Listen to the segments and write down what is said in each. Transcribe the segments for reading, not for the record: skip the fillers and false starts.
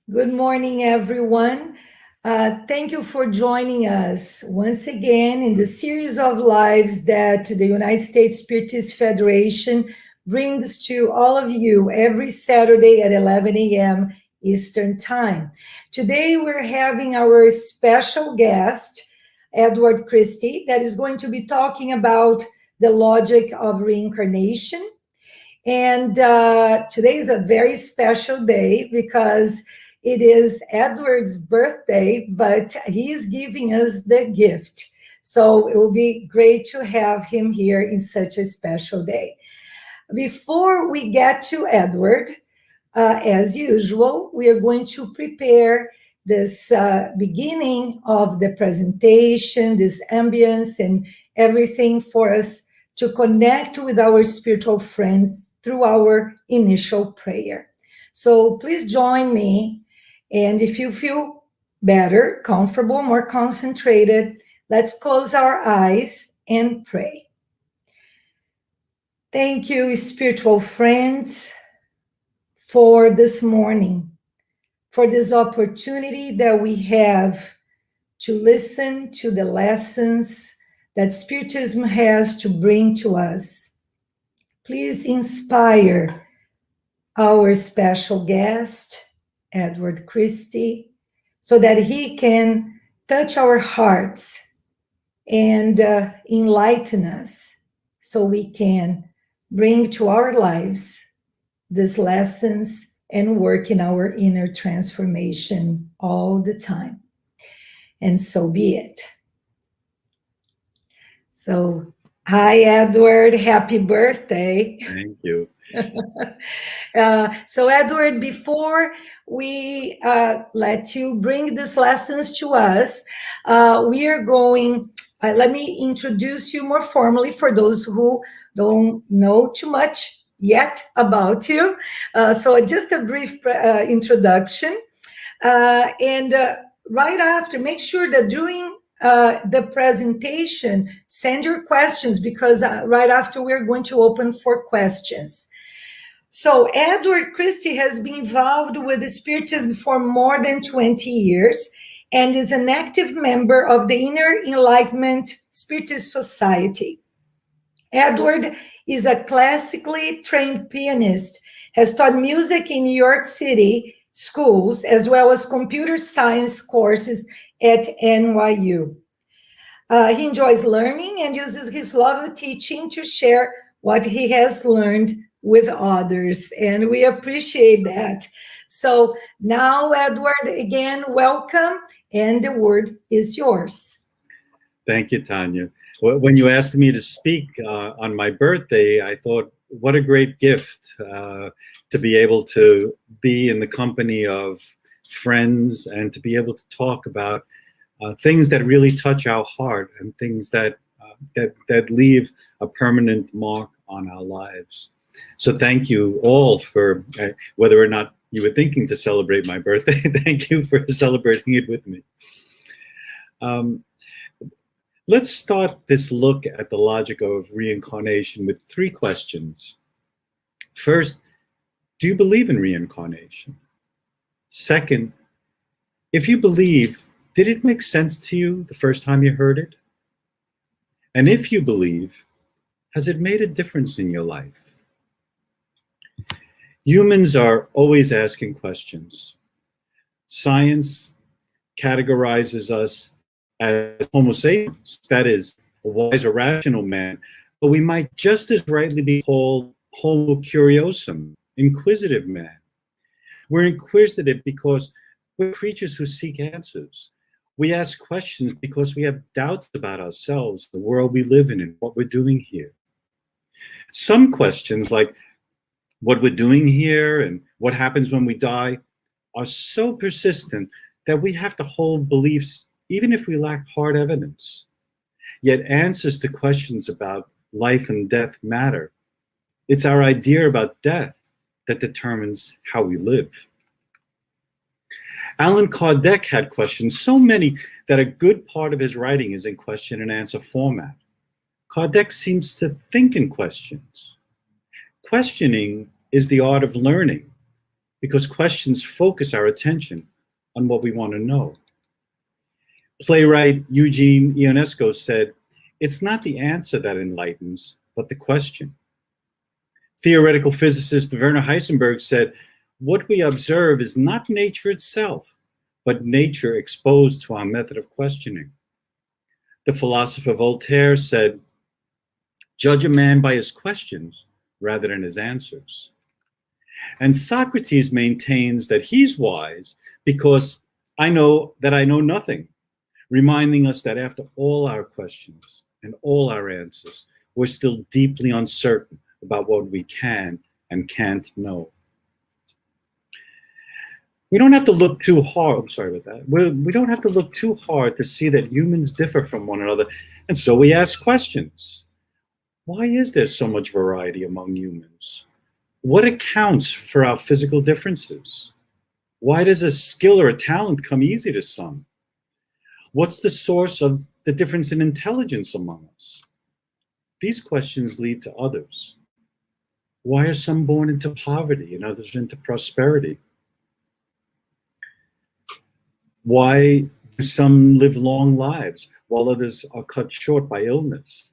Good morning, everyone. Thank you for joining us once again in the series of lives that the United States Spiritist Federation brings to all of you every Saturday at 11 a.m. Eastern Time. Today, we're having our special guest, Edward Christie, that is going to be talking about the logic of reincarnation. And today is a very special day because it is Edward's birthday, but he's giving us the gift. So it will be great to have him here in such a special day. Before we get to Edward, as usual, we are going to prepare this beginning of the presentation, this ambience, and everything for us to connect with our spiritual friends through our initial prayer. So please join me. And if you feel better, comfortable, more concentrated, let's close our eyes and pray. Thank you, spiritual friends, for this morning, for this opportunity that we have to listen to the lessons that Spiritism has to bring to us. Please inspire our special guest, Edward Christie, so that he can touch our hearts and enlighten us so we can bring to our lives these lessons and work in our inner transformation all the time. And so be it. So, hi, Edward. Happy birthday. Thank you. So, Edward, before we let you bring these lessons to us, we are going, let me introduce you more formally for those who don't know too much yet about you. So just a brief introduction. And right after, make sure that during the presentation, send your questions because right after we're going to open for questions. So Edward Christie has been involved with Spiritism for more than 20 years and is an active member of the Inner Enlightenment Spiritist Society. Edward is a classically trained pianist, has taught music in New York City schools, as well as computer science courses at NYU. He enjoys learning and uses his love of teaching to share what he has learned with others, and we appreciate that. So now, Edward, again, welcome, and the word is yours. Thank you, Tanya. When you asked me to speak on my birthday, I thought, what a great gift to be able to be in the company of friends and to be able to talk about things that really touch our heart and things that leave a permanent mark on our lives. So thank you all for, whether or not you were thinking to celebrate my birthday, thank you for celebrating it with me. Let's start this look at the logic of reincarnation with 3 questions. First, do you believe in reincarnation? Second, if you believe, did it make sense to you the first time you heard it? And if you believe, has it made a difference in your life? Humans are always asking questions. Science categorizes us as Homo sapiens, that is, a wise or rational man, but we might just as rightly be called Homo curiosum, inquisitive man. We're inquisitive because we're creatures who seek answers. We ask questions because we have doubts about ourselves, the world we live in, and what we're doing here. Some questions, like what we're doing here and what happens when we die, are so persistent that we have to hold beliefs even if we lack hard evidence. Yet answers to questions about life and death matter. It's our idea about death that determines how we live. Allan Kardec had questions, so many that a good part of his writing is in question and answer format. Kardec seems to think in questions. Questioning is the art of learning. because questions focus our attention on what we want to know. Playwright Eugene Ionesco said, "It's not the answer that enlightens, but the question." Theoretical physicist Werner Heisenberg said, "What we observe is not nature itself, but nature exposed to our method of questioning." The philosopher Voltaire said, "Judge a man by his questions rather than his answers." And Socrates maintains that he's wise because I know that I know nothing, reminding us that after all our questions and all our answers, we're still deeply uncertain about what we can and can't know. We don't have to look too hard. I'm sorry about that. We don't have to look too hard to see that humans differ from one another. And so we ask questions. Why is there so much variety among humans? What accounts for our physical differences? Why does a skill or a talent come easy to some? What's the source of the difference in intelligence among us? These questions lead to others. Why are some born into poverty and others into prosperity? Why do some live long lives while others are cut short by illness?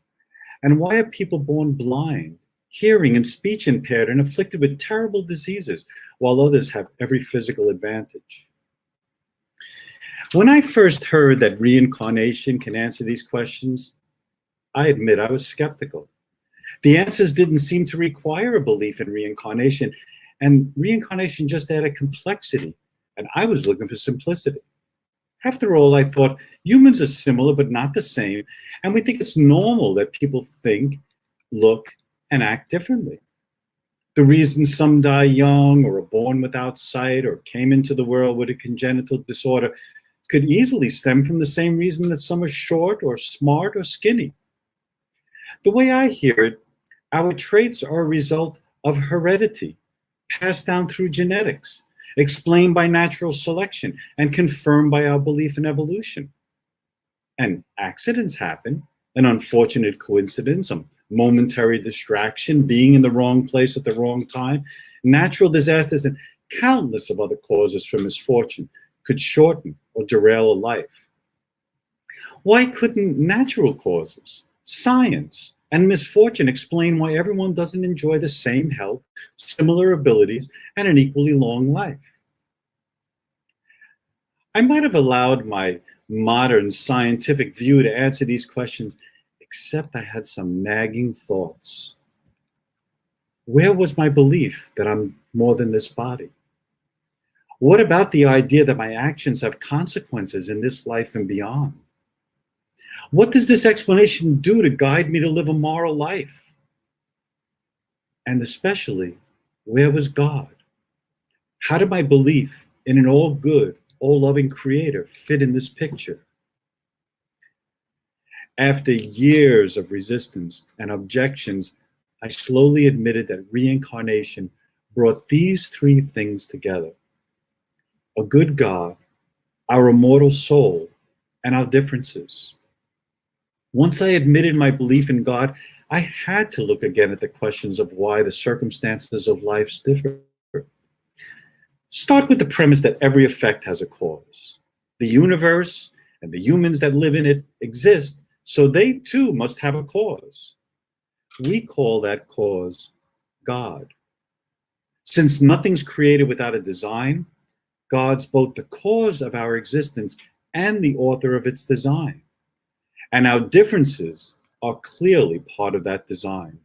And why are people born blind, hearing and speech impaired, and afflicted with terrible diseases, while others have every physical advantage? When I first heard that reincarnation can answer these questions, I admit I was skeptical. The answers didn't seem to require a belief in reincarnation, and reincarnation just added complexity, and I was looking for simplicity. After all, I thought, humans are similar but not the same, and we think it's normal that people think, look, and act differently. The reason some die young or are born without sight or came into the world with a congenital disorder could easily stem from the same reason that some are short or smart or skinny. The way I hear it, our traits are a result of heredity, passed down through genetics, explained by natural selection, and confirmed by our belief in evolution. And accidents happen, an unfortunate coincidence, a momentary distraction, being in the wrong place at the wrong time, natural disasters, and countless of other causes for misfortune could shorten or derail a life. Why couldn't natural causes, science, and misfortune explain why everyone doesn't enjoy the same health, similar abilities, and an equally long life? I might have allowed my modern scientific view to answer these questions, except I had some nagging thoughts. Where was my belief that I'm more than this body? What about the idea that my actions have consequences in this life and beyond? What does this explanation do to guide me to live a moral life? And especially, where was God? How did my belief in an all-good, all-loving creator fit in this picture? After years of resistance and objections, I slowly admitted that reincarnation brought these three things together: a good God, our immortal soul, and our differences. Once I admitted my belief in God, I had to look again at the questions of why the circumstances of life differ. Start with the premise that every effect has a cause. The universe and the humans that live in it exist, so they too must have a cause. We call that cause God. Since nothing's created without a design, God's both the cause of our existence and the author of its design. And our differences are clearly part of that design.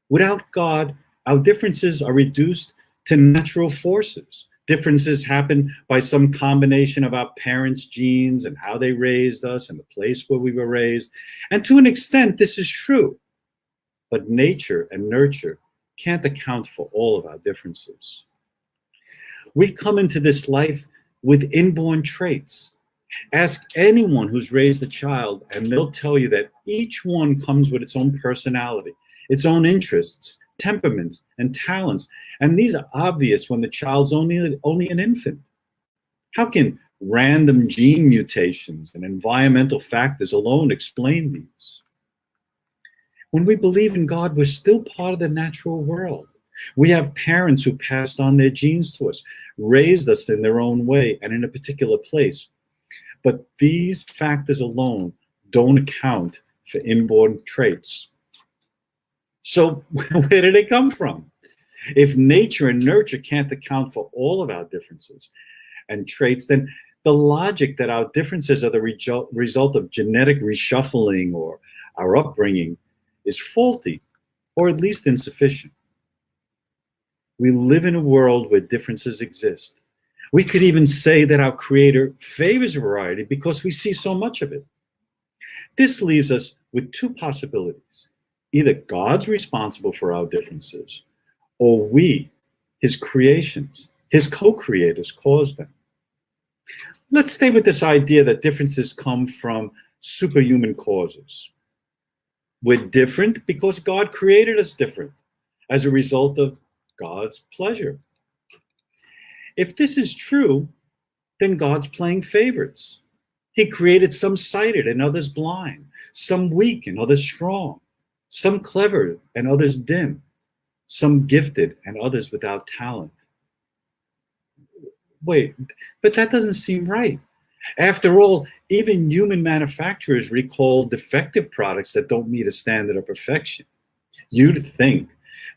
Without God, our differences are reduced to natural forces. Differences happen by some combination of our parents' genes and how they raised us and the place where we were raised. And to an extent, this is true. But nature and nurture can't account for all of our differences. We come into this life with inborn traits. Ask anyone who's raised a child, and they'll tell you that each one comes with its own personality, its own interests, temperaments, and talents. And these are obvious when the child's only an infant. How can random gene mutations and environmental factors alone explain these? When we believe in God, we're still part of the natural world. We have parents who passed on their genes to us, raised us in their own way and in a particular place. But these factors alone don't account for inborn traits. So where do they come from? If nature and nurture can't account for all of our differences and traits, then the logic that our differences are the result of genetic reshuffling or our upbringing is faulty, or at least insufficient. We live in a world where differences exist. We could even say that our Creator favors variety because we see so much of it. This leaves us with two possibilities. Either God's responsible for our differences, or we, his creations, his co-creators, caused them. Let's stay with this idea that differences come from superhuman causes. We're different because God created us different as a result of God's pleasure. If this is true, then God's playing favorites. He created some sighted and others blind, some weak and others strong, some clever and others dim, some gifted and others without talent. Wait, but that doesn't seem right. After all, even human manufacturers recall defective products that don't meet a standard of perfection. You'd think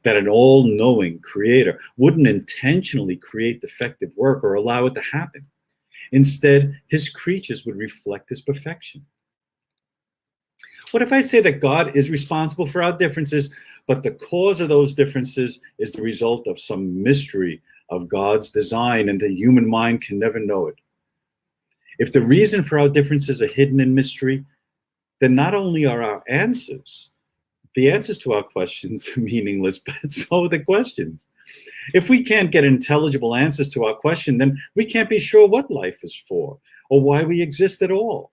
that an all-knowing creator wouldn't intentionally create defective work or allow it to happen. Instead, his creatures would reflect his perfection. What if I say that God is responsible for our differences, but the cause of those differences is the result of some mystery of God's design and the human mind can never know it? If the reason for our differences are hidden in mystery, then not only are our answers, the answers to our questions are meaningless, but so are the questions. If we can't get intelligible answers to our question, then we can't be sure what life is for or why we exist at all.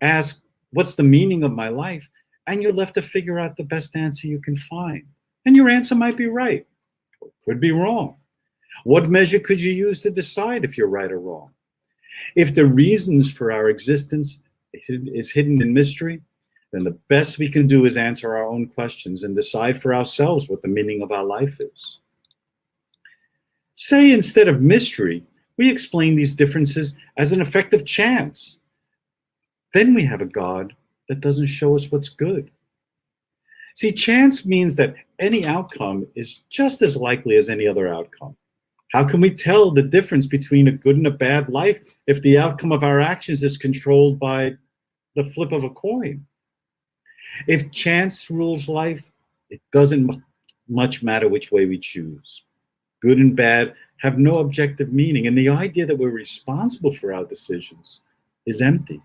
Ask, what's the meaning of my life? And you're left to figure out the best answer you can find. And your answer might be right, or could be wrong. What measure could you use to decide if you're right or wrong? If the reasons for our existence is hidden in mystery, then the best we can do is answer our own questions and decide for ourselves what the meaning of our life is. Say instead of mystery, we explain these differences as an effect of chance. Then we have a God that doesn't show us what's good. See, chance means that any outcome is just as likely as any other outcome. How can we tell the difference between a good and a bad life if the outcome of our actions is controlled by the flip of a coin? If chance rules life, it doesn't much matter which way we choose. Good and bad have no objective meaning, and the idea that we're responsible for our decisions is empty.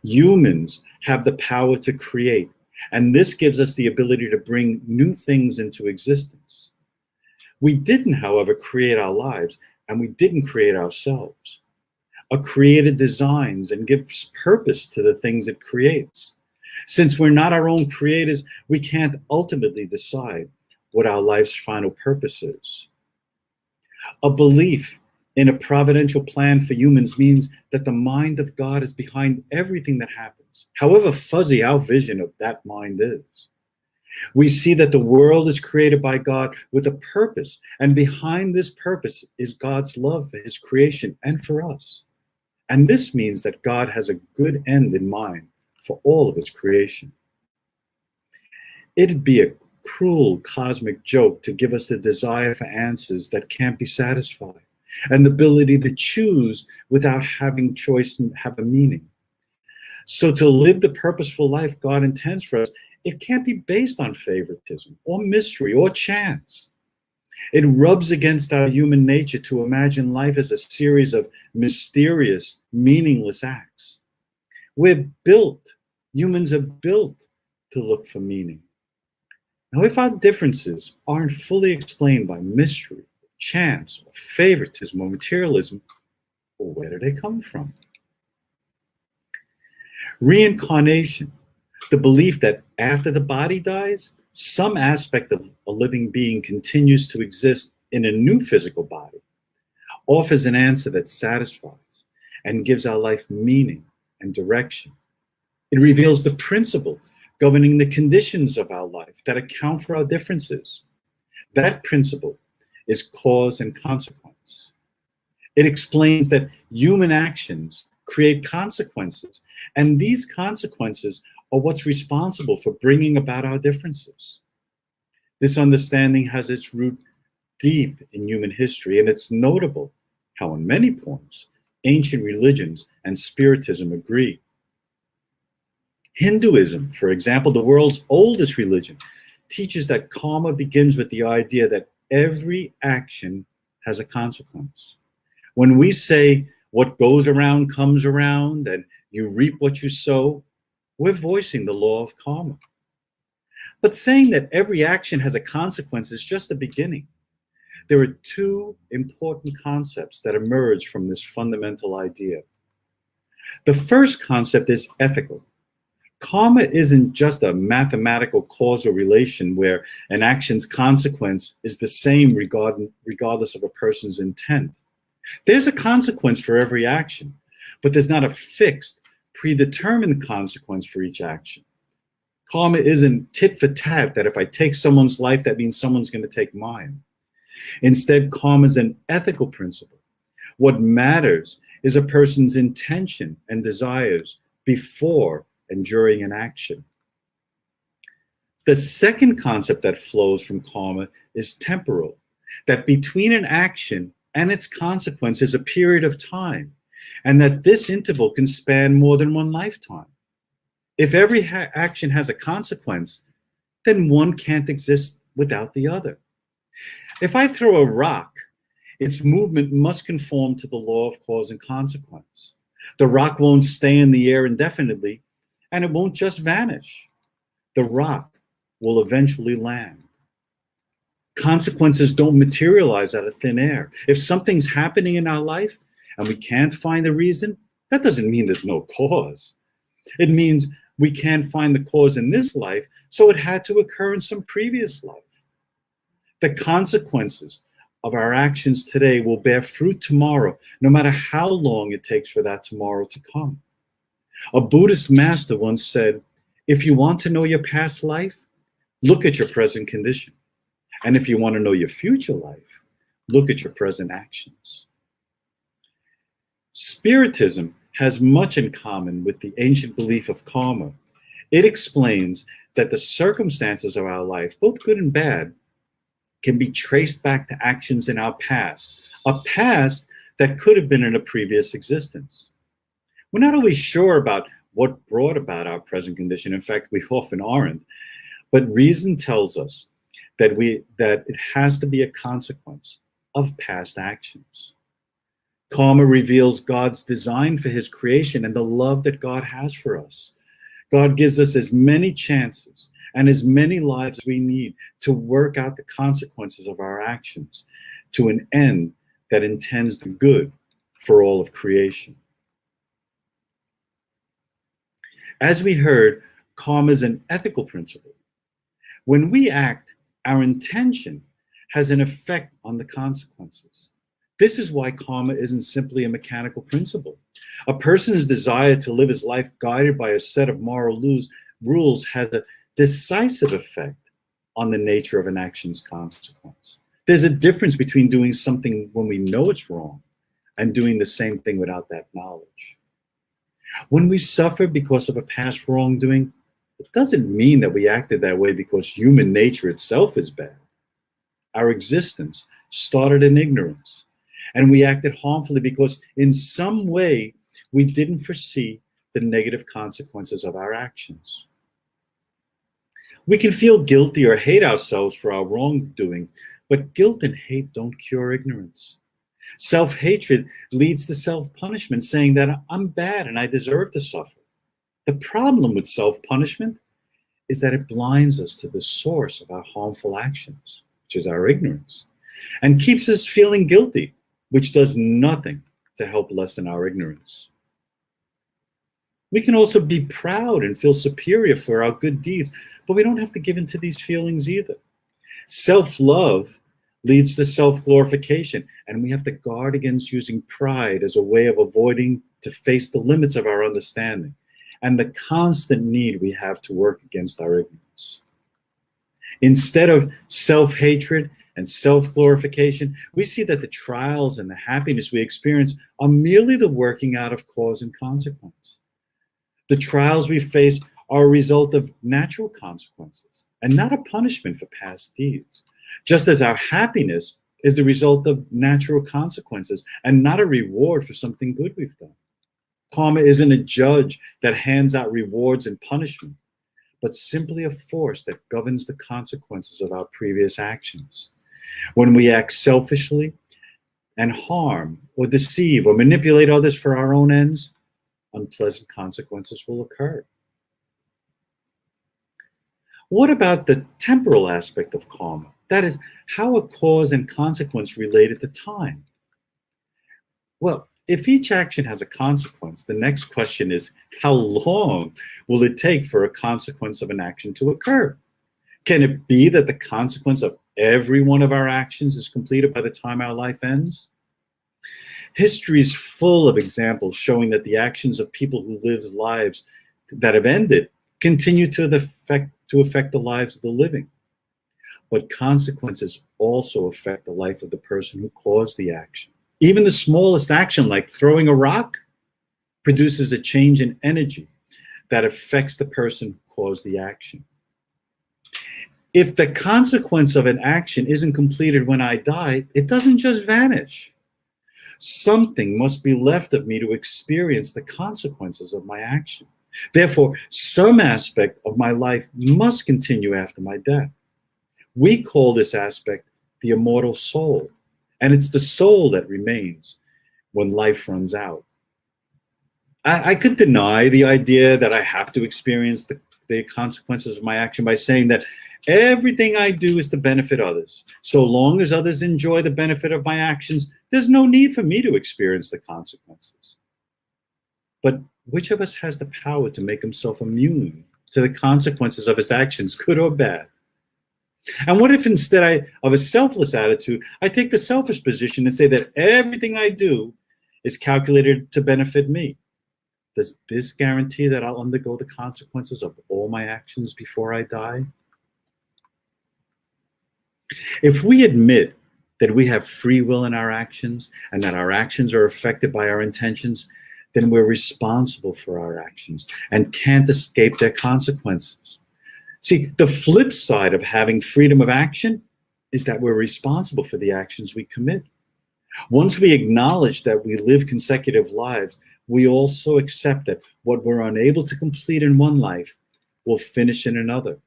Humans have the power to create, and this gives us the ability to bring new things into existence. We didn't, however, create our lives, and we didn't create ourselves. A creator designs and gives purpose to the things it creates. Since we're not our own creators, we can't ultimately decide what our life's final purpose is. A belief in a providential plan for humans means that the mind of God is behind everything that happens, however fuzzy our vision of that mind is. We see that the world is created by God with a purpose, and behind this purpose is God's love for his creation and for us. And this means that God has a good end in mind for all of his creation. It'd be a cruel cosmic joke to give us the desire for answers that can't be satisfied, and the ability to choose without having choice have a meaning. So to live the purposeful life God intends for us, it can't be based on favoritism or mystery or chance. It rubs against our human nature to imagine life as a series of mysterious, meaningless acts. We're built, humans are built to look for meaning. Now, if our differences aren't fully explained by mystery, chance, or favoritism, or materialism, well, where do they come from? Reincarnation, the belief that after the body dies, some aspect of a living being continues to exist in a new physical body, offers an answer that satisfies and gives our life meaning and direction. It reveals the principle governing the conditions of our life that account for our differences. That principle is cause and consequence. It explains that human actions create consequences, and these consequences are what's responsible for bringing about our differences. This understanding has its root deep in human history, and it's notable how on many points ancient religions and Spiritism agree. Hinduism, for example, the world's oldest religion, teaches that karma begins with the idea that every action has a consequence. When we say what goes around comes around and you reap what you sow, we're voicing the law of karma. But saying that every action has a consequence is just the beginning. There are two important concepts that emerge from this fundamental idea. The first concept is ethical. Karma isn't just a mathematical causal relation where an action's consequence is the same regardless of a person's intent. There's a consequence for every action, but there's not a fixed, predetermined consequence for each action. Karma isn't tit for tat, that if I take someone's life, that means someone's going to take mine. Instead, karma is an ethical principle. What matters is a person's intention and desires before and during an action. The second concept that flows from karma is temporal, that between an action and its consequence is a period of time, and that this interval can span more than one lifetime. If every action has a consequence, then one can't exist without the other. If I throw a rock, its movement must conform to the law of cause and consequence. The rock won't stay in the air indefinitely, and it won't just vanish. The rock will eventually land. Consequences don't materialize out of thin air. If something's happening in our life and we can't find a reason, that doesn't mean there's no cause. It means we can't find the cause in this life, so it had to occur in some previous life. The consequences of our actions today will bear fruit tomorrow, no matter how long it takes for that tomorrow to come. A Buddhist master once said, if you want to know your past life, look at your present condition. And if you want to know your future life, look at your present actions. Spiritism has much in common with the ancient belief of karma. It explains that the circumstances of our life, both good and bad, can be traced back to actions in our past, a past that could have been in a previous existence. We're not always sure about what brought about our present condition. In fact, we often aren't. But reason tells us that it has to be a consequence of past actions. Karma reveals God's design for his creation and the love that God has for us. God gives us as many chances and as many lives as we need to work out the consequences of our actions to an end that intends the good for all of creation. As we heard, karma is an ethical principle. When we act, our intention has an effect on the consequences. This is why karma isn't simply a mechanical principle. A person's desire to live his life guided by a set of moral rules has a decisive effect on the nature of an action's consequence. There's a difference between doing something when we know it's wrong and doing the same thing without that knowledge. When we suffer because of a past wrongdoing, it doesn't mean that we acted that way because human nature itself is bad. Our existence started in ignorance, and we acted harmfully because in some way we didn't foresee the negative consequences of our actions. We can feel guilty or hate ourselves for our wrongdoing, but guilt and hate don't cure ignorance. Self-hatred leads to self-punishment, saying that I'm bad and I deserve to suffer. The problem with self-punishment is that it blinds us to the source of our harmful actions, which is our ignorance, and keeps us feeling guilty, which does nothing to help lessen our ignorance. We can also be proud and feel superior for our good deeds, but we don't have to give in to these feelings either. Self-love leads to self-glorification, and we have to guard against using pride as a way of avoiding to face the limits of our understanding and the constant need we have to work against our ignorance. Instead of self-hatred and self-glorification, we see that the trials and the happiness we experience are merely the working out of cause and consequence. The trials we face are a result of natural consequences and not a punishment for past deeds, just as our happiness is the result of natural consequences and not a reward for something good we've done. Karma isn't a judge that hands out rewards and punishment, but simply a force that governs the consequences of our previous actions. When we act selfishly and harm or deceive or manipulate others for our own ends, unpleasant consequences will occur. What about the temporal aspect of karma? That is, how a cause and consequence related to time. Well, if each action has a consequence, the next question is, how long will it take for a consequence of an action to occur? Can it be that the consequence of every one of our actions is completed by the time our life ends? History is full of examples showing that the actions of people who live lives that have ended continue to affect the lives of the living. But consequences also affect the life of the person who caused the action. Even the smallest action, like throwing a rock, produces a change in energy that affects the person who caused the action. If the consequence of an action isn't completed when I die, it doesn't just vanish. Something must be left of me to experience the consequences of my action. Therefore, some aspect of my life must continue after my death. We call this aspect the immortal soul, and it's the soul that remains when life runs out. I could deny the idea that I have to experience the consequences of my action by saying that everything I do is to benefit others. So long as others enjoy the benefit of my actions, there's no need for me to experience the consequences. But which of us has the power to make himself immune to the consequences of his actions, good or bad? And what if instead of a selfless attitude, I take the selfish position and say that everything I do is calculated to benefit me? Does this guarantee that I'll undergo the consequences of all my actions before I die? If we admit that we have free will in our actions and that our actions are affected by our intentions, then we're responsible for our actions and can't escape their consequences. See, the flip side of having freedom of action is that we're responsible for the actions we commit. Once we acknowledge that we live consecutive lives, we also accept that what we're unable to complete in one life will finish in another.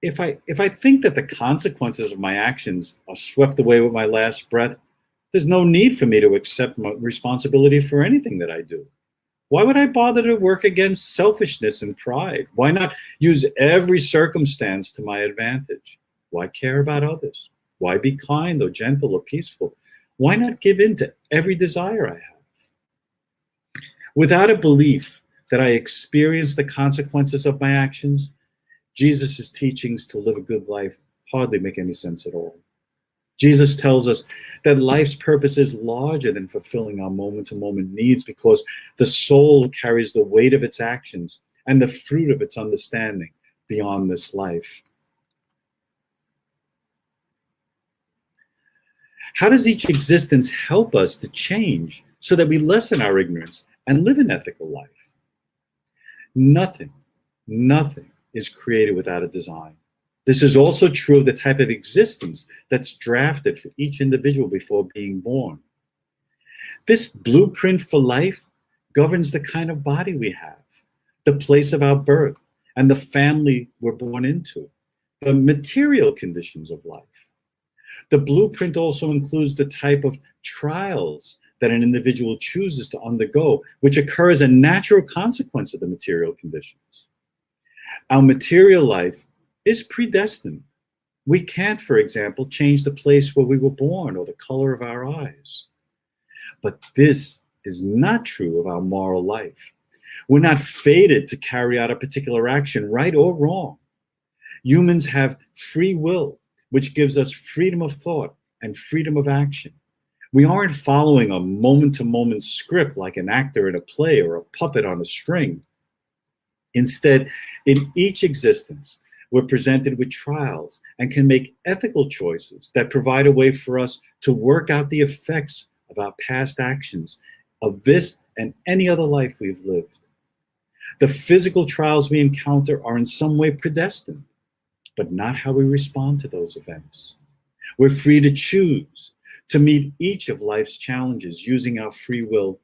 If I think that the consequences of my actions are swept away with my last breath, there's no need for me to accept my responsibility for anything that I do. Why would I bother to work against selfishness and pride? Why not use every circumstance to my advantage? Why care about others? Why be kind or gentle or peaceful? Why not give in to every desire I have? Without a belief that I experience the consequences of my actions, Jesus' teachings to live a good life hardly make any sense at all. Jesus tells us that life's purpose is larger than fulfilling our moment-to-moment needs because the soul carries the weight of its actions and the fruit of its understanding beyond this life. How does each existence help us to change so that we lessen our ignorance and live an ethical life? Nothing is created without a design. This is also true of the type of existence that's drafted for each individual before being born. This blueprint for life governs the kind of body we have, the place of our birth, and the family we're born into, the material conditions of life. The blueprint also includes the type of trials that an individual chooses to undergo, which occur as a natural consequence of the material conditions. Our material life is predestined. We can't, for example, change the place where we were born or the color of our eyes. But this is not true of our moral life. We're not fated to carry out a particular action, right or wrong. Humans have free will, which gives us freedom of thought and freedom of action. We aren't following a moment-to-moment script like an actor in a play or a puppet on a string. Instead, in each existence, we're presented with trials and can make ethical choices that provide a way for us to work out the effects of our past actions of this and any other life we've lived. The physical trials we encounter are in some way predestined, but not how we respond to those events. We're free to choose to meet each of life's challenges using our free will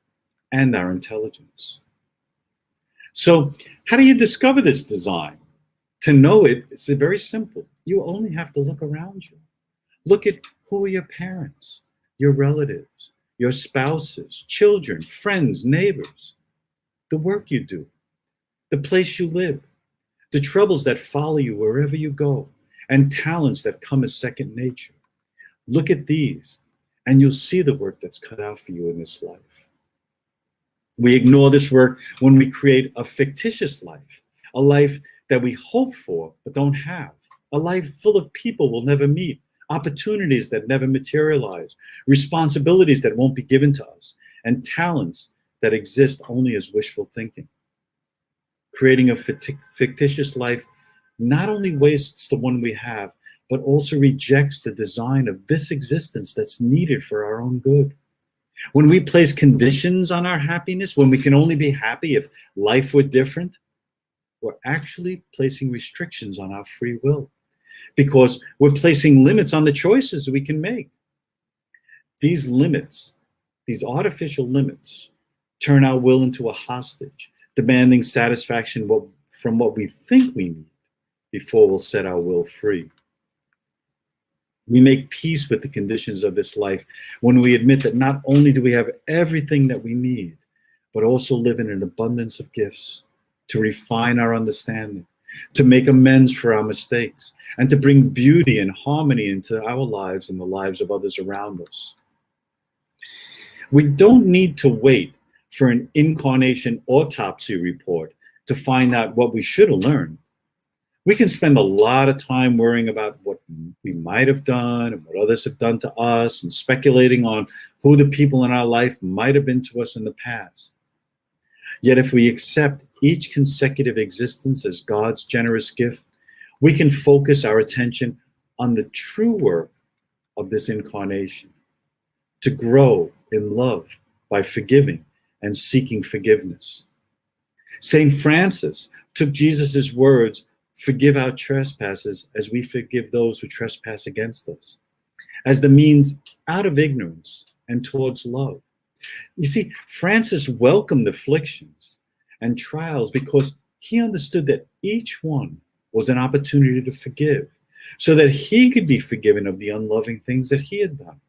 and our intelligence. So, how do you discover this design? To know it, it's very simple. You only have to look around you. Look at who are your parents, your relatives, your spouses, children, friends, neighbors, the work you do, the place you live, the troubles that follow you wherever you go, and talents that come as second nature. Look at these, and you'll see the work that's cut out for you in this life. We ignore this work when we create a fictitious life, a life that we hope for but don't have, a life full of people we'll never meet, opportunities that never materialize, responsibilities that won't be given to us, and talents that exist only as wishful thinking. Creating a fictitious life not only wastes the one we have, but also rejects the design of this existence that's needed for our own good. When we place conditions on our happiness, when we can only be happy if life were different, we're actually placing restrictions on our free will because we're placing limits on the choices we can make. These limits, these artificial limits, turn our will into a hostage, demanding satisfaction from what we think we need before we'll set our will free. We make peace with the conditions of this life when we admit that not only do we have everything that we need, but also live in an abundance of gifts to refine our understanding, to make amends for our mistakes, and to bring beauty and harmony into our lives and the lives of others around us. We don't need to wait for an incarnation autopsy report to find out what we should have learned. We can spend a lot of time worrying about what we might have done and what others have done to us and speculating on who the people in our life might have been to us in the past. Yet if we accept each consecutive existence as God's generous gift, we can focus our attention on the true work of this incarnation, to grow in love by forgiving and seeking forgiveness. St. Francis took Jesus' words, "Forgive our trespasses as we forgive those who trespass against us," as the means out of ignorance and towards love. You see, Francis welcomed afflictions and trials because he understood that each one was an opportunity to forgive, so that he could be forgiven of the unloving things that he had done.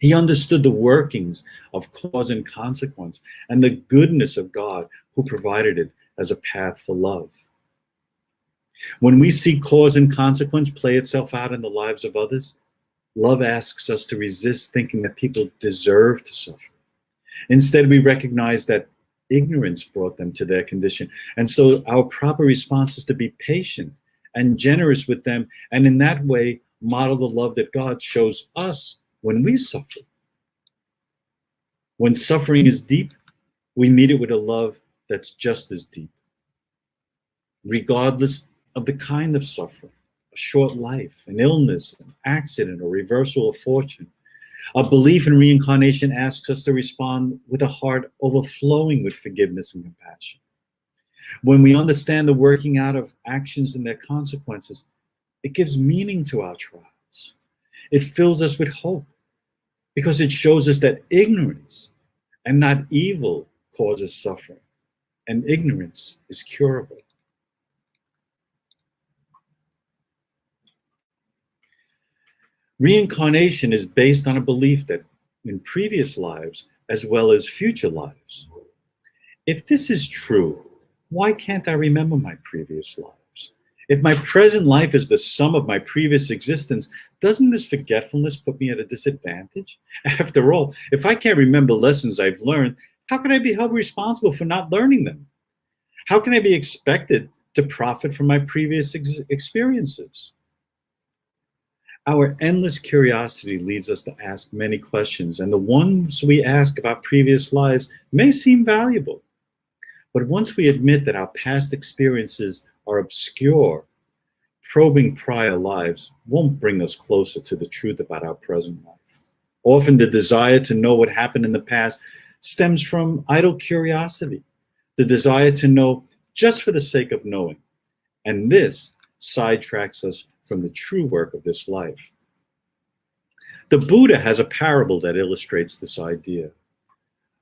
He understood the workings of cause and consequence and the goodness of God who provided it as a path for love. When we see cause and consequence play itself out in the lives of others, love asks us to resist thinking that people deserve to suffer. Instead, we recognize that ignorance brought them to their condition. And so our proper response is to be patient and generous with them, and in that way, model the love that God shows us when we suffer. When suffering is deep, we meet it with a love that's just as deep. Regardless of the kind of suffering, a short life, an illness, an accident, or reversal of fortune, a belief in reincarnation asks us to respond with a heart overflowing with forgiveness and compassion. When we understand the working out of actions and their consequences, it gives meaning to our trials. It fills us with hope because it shows us that ignorance and not evil causes suffering, and ignorance is curable. Reincarnation is based on a belief that in previous lives, as well as future lives. If this is true, why can't I remember my previous lives? If my present life is the sum of my previous existence, doesn't this forgetfulness put me at a disadvantage? After all, if I can't remember lessons I've learned, how can I be held responsible for not learning them? How can I be expected to profit from my previous experiences? Our endless curiosity leads us to ask many questions, and the ones we ask about previous lives may seem valuable. But once we admit that our past experiences are obscure, probing prior lives won't bring us closer to the truth about our present life. Often the desire to know what happened in the past stems from idle curiosity, the desire to know just for the sake of knowing. And this sidetracks us from the true work of this life. The Buddha has a parable that illustrates this idea.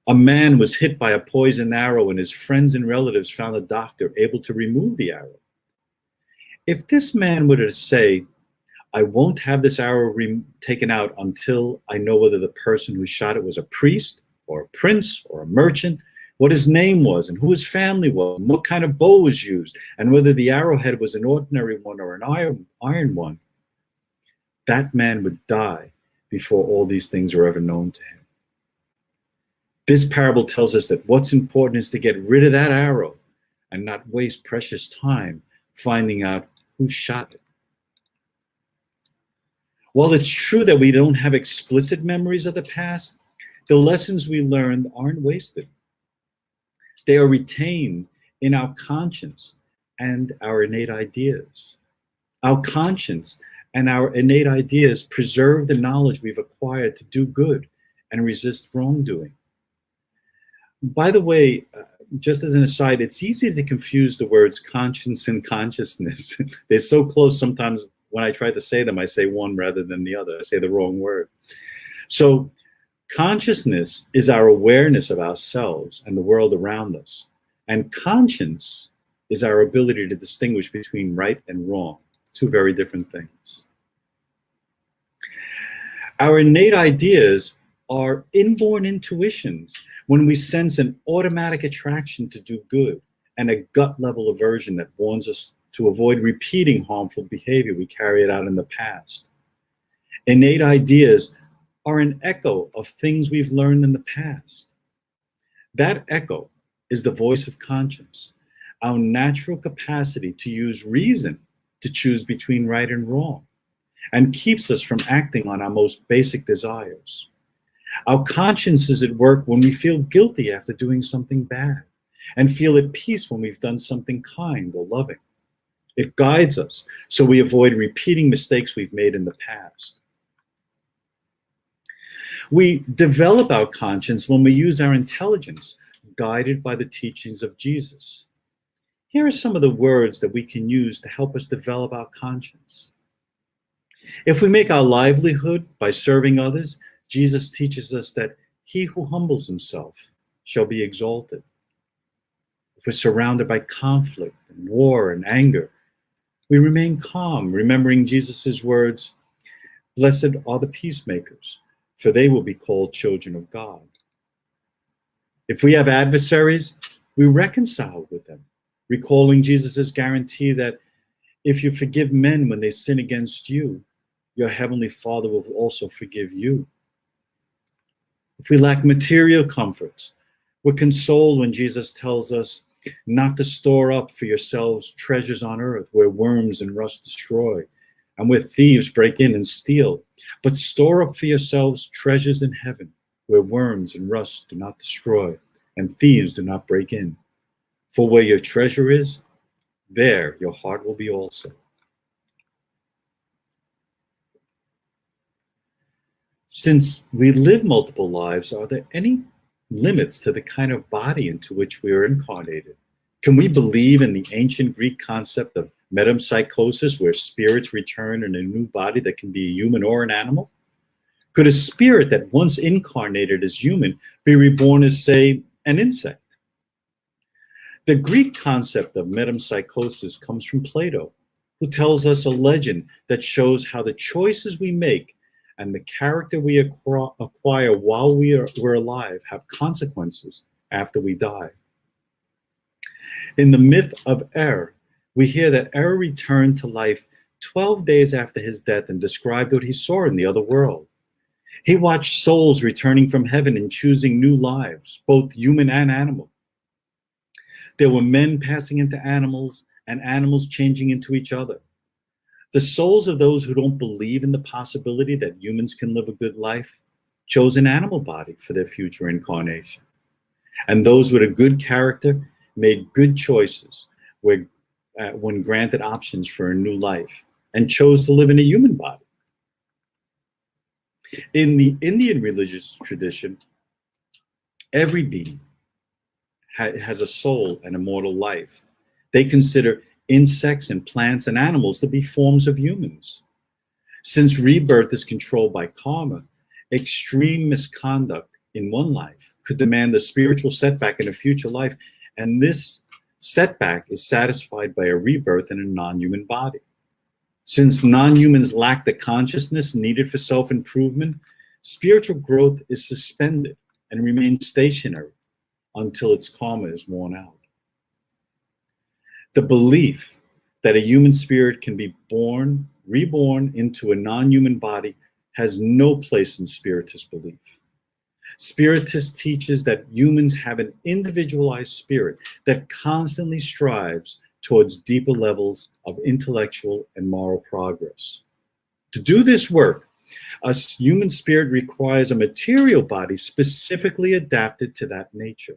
A man was hit by a poisoned arrow, and his friends and relatives found a doctor able to remove the arrow. If this man were to say, I won't have this arrow taken out until I know whether the person who shot it was a priest or a prince or a merchant, what his name was and who his family was, and what kind of bow was used, and whether the arrowhead was an ordinary one or an iron one, that man would die before all these things are ever known to him. This parable tells us that what's important is to get rid of that arrow and not waste precious time finding out who shot it. While it's true that we don't have explicit memories of the past, the lessons we learned aren't wasted. They are retained in our conscience and our innate ideas. Our conscience and our innate ideas preserve the knowledge we've acquired to do good and resist wrongdoing. By the way, just as an aside, it's easy to confuse the words conscience and consciousness. They're so close sometimes when I try to say them, I say one rather than the other. I say the wrong word. So consciousness is our awareness of ourselves and the world around us. And conscience is our ability to distinguish between right and wrong, two very different things. Our innate ideas are inborn intuitions when we sense an automatic attraction to do good and a gut-level aversion that warns us to avoid repeating harmful behavior we carried out in the past. Innate ideas are an echo of things we've learned in the past. That echo is the voice of conscience, our natural capacity to use reason to choose between right and wrong, and keeps us from acting on our most basic desires. Our conscience is at work when we feel guilty after doing something bad, and feel at peace when we've done something kind or loving. It guides us so we avoid repeating mistakes we've made in the past. We develop our conscience when we use our intelligence, guided by the teachings of Jesus. Here are some of the words that we can use to help us develop our conscience. If we make our livelihood by serving others, Jesus teaches us that he who humbles himself shall be exalted. If we're surrounded by conflict and war and anger, we remain calm, remembering Jesus's words, "Blessed are the peacemakers, for they will be called children of God." If we have adversaries, we reconcile with them, recalling Jesus's guarantee that if you forgive men when they sin against you, your heavenly Father will also forgive you. If we lack material comforts, we're consoled when Jesus tells us not to store up for yourselves treasures on earth where worms and rust destroy and where thieves break in and steal, but store up for yourselves treasures in heaven where worms and rust do not destroy and thieves do not break in. For where your treasure is, there your heart will be also. Since we live multiple lives, are there any limits to the kind of body into which we are incarnated? Can we believe in the ancient Greek concept of metempsychosis, where spirits return in a new body that can be a human or an animal? Could a spirit that once incarnated as human be reborn as, say, an insect? The Greek concept of metempsychosis comes from Plato, who tells us a legend that shows how the choices we make and the character we acquire while we're alive have consequences after we die. In the myth of Er, we hear that Er returned to life 12 days after his death and described what he saw in the other world. He watched souls returning from heaven and choosing new lives, both human and animal. There were men passing into animals and animals changing into each other. The souls of those who don't believe in the possibility that humans can live a good life chose an animal body for their future incarnation. And those with a good character made good choices when granted options for a new life and chose to live in a human body. In the Indian religious tradition, every being has a soul and immortal life. They consider insects and plants and animals to be forms of humans. Since rebirth is controlled by karma, extreme misconduct in one life could demand a spiritual setback in a future life, and this setback is satisfied by a rebirth in a non-human body. Since non-humans lack the consciousness needed for self-improvement, spiritual growth is suspended and remains stationary until its karma is worn out. The belief that a human spirit can be reborn into a non-human body has no place in Spiritist belief. Spiritist teaches that humans have an individualized spirit that constantly strives towards deeper levels of intellectual and moral progress. To do this work, a human spirit requires a material body specifically adapted to that nature.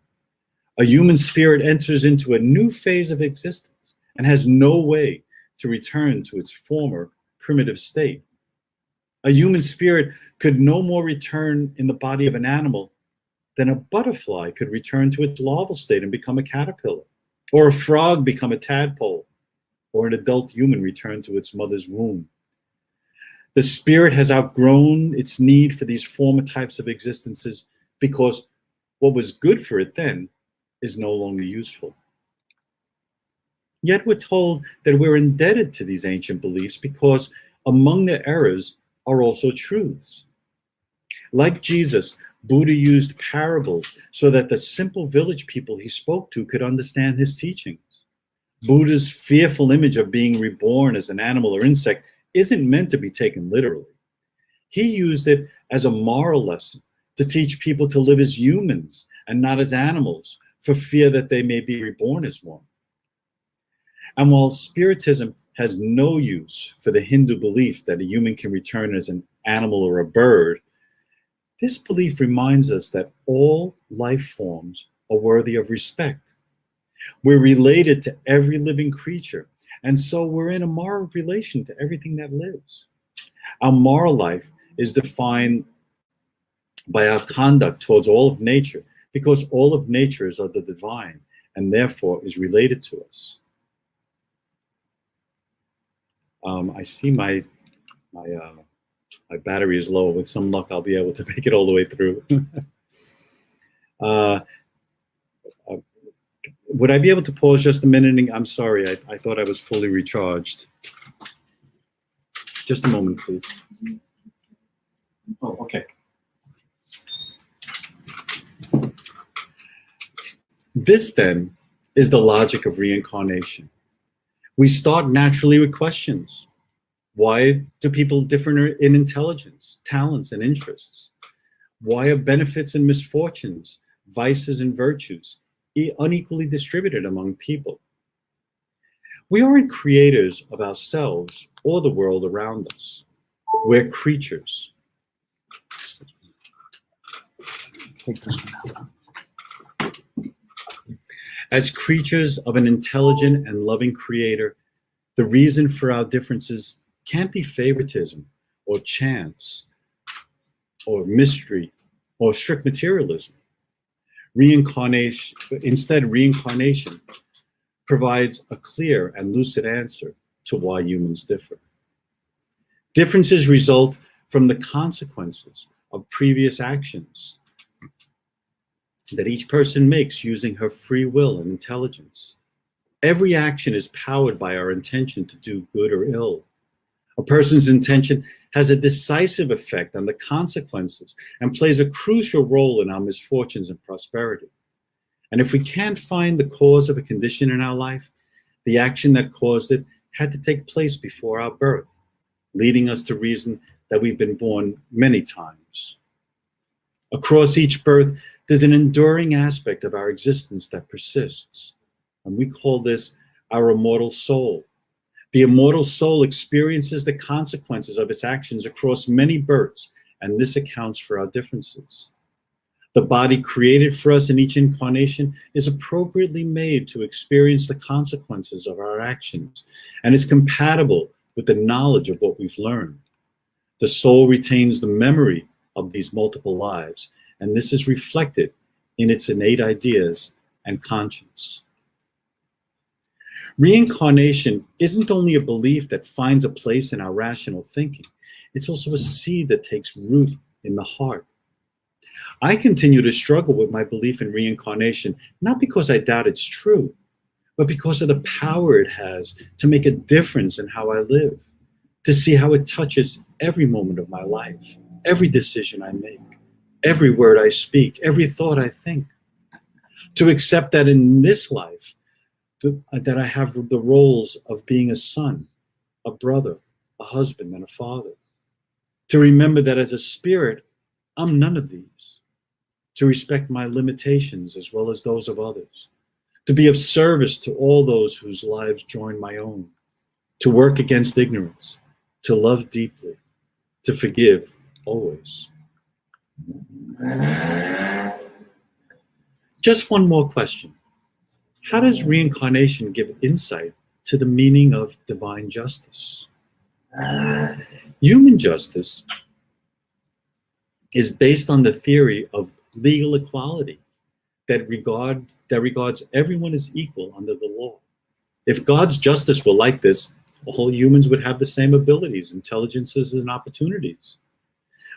A human spirit enters into a new phase of existence and has no way to return to its former primitive state. A human spirit could no more return in the body of an animal than a butterfly could return to its larval state and become a caterpillar, or a frog become a tadpole, or an adult human return to its mother's womb. The spirit has outgrown its need for these former types of existences because what was good for it then is no longer useful. Yet we're told that we're indebted to these ancient beliefs because among their errors are also truths. Like Jesus, Buddha used parables so that the simple village people he spoke to could understand his teachings. Buddha's fearful image of being reborn as an animal or insect isn't meant to be taken literally. He used it as a moral lesson to teach people to live as humans and not as animals, for fear that they may be reborn as one. And while Spiritism has no use for the Hindu belief that a human can return as an animal or a bird, this belief reminds us that all life forms are worthy of respect. We're related to every living creature, and so we're in a moral relation to everything that lives. Our moral life is defined by our conduct towards all of nature, because all of nature is of the divine and therefore is related to us. I see my battery is low. With some luck, I'll be able to make it all the way through. Would I be able to pause just a minute? I'm sorry, I thought I was fully recharged. Just a moment, please. Oh, okay. This, then, is the logic of reincarnation. We start naturally with questions. Why do people differ in intelligence, talents, and interests? Why are benefits and misfortunes, vices and virtues unequally distributed among people? We aren't creators of ourselves or the world around us. We're creatures. Take this one. As creatures of an intelligent and loving creator, the reason for our differences can't be favoritism or chance or mystery or strict materialism. Instead, reincarnation provides a clear and lucid answer to why humans differ. Differences result from the consequences of previous actions that each person makes using her free will and intelligence. Every action is powered by our intention to do good or ill. A person's intention has a decisive effect on the consequences and plays a crucial role in our misfortunes and prosperity. And if we can't find the cause of a condition in our life, the action that caused it had to take place before our birth, leading us to reason that we've been born many times. Across each birth, there's an enduring aspect of our existence that persists, and we call this our immortal soul. The immortal soul experiences the consequences of its actions across many births, and this accounts for our differences. The body created for us in each incarnation is appropriately made to experience the consequences of our actions and is compatible with the knowledge of what we've learned. The soul retains the memory of these multiple lives, and this is reflected in its innate ideas and conscience. Reincarnation isn't only a belief that finds a place in our rational thinking, it's also a seed that takes root in the heart. I continue to struggle with my belief in reincarnation, not because I doubt it's true, but because of the power it has to make a difference in how I live, to see how it touches every moment of my life, every decision I make, every word I speak, every thought I think. To accept that in this life, that I have the roles of being a son, a brother, a husband, and a father. To remember that as a spirit, I'm none of these. To respect my limitations as well as those of others. To be of service to all those whose lives join my own. To work against ignorance. To love deeply. To forgive always. Just one more question. How does reincarnation give insight to the meaning of divine justice? Human justice is based on the theory of legal equality that regards everyone as equal under the law. If God's justice were like this, all humans would have the same abilities, intelligences, and opportunities.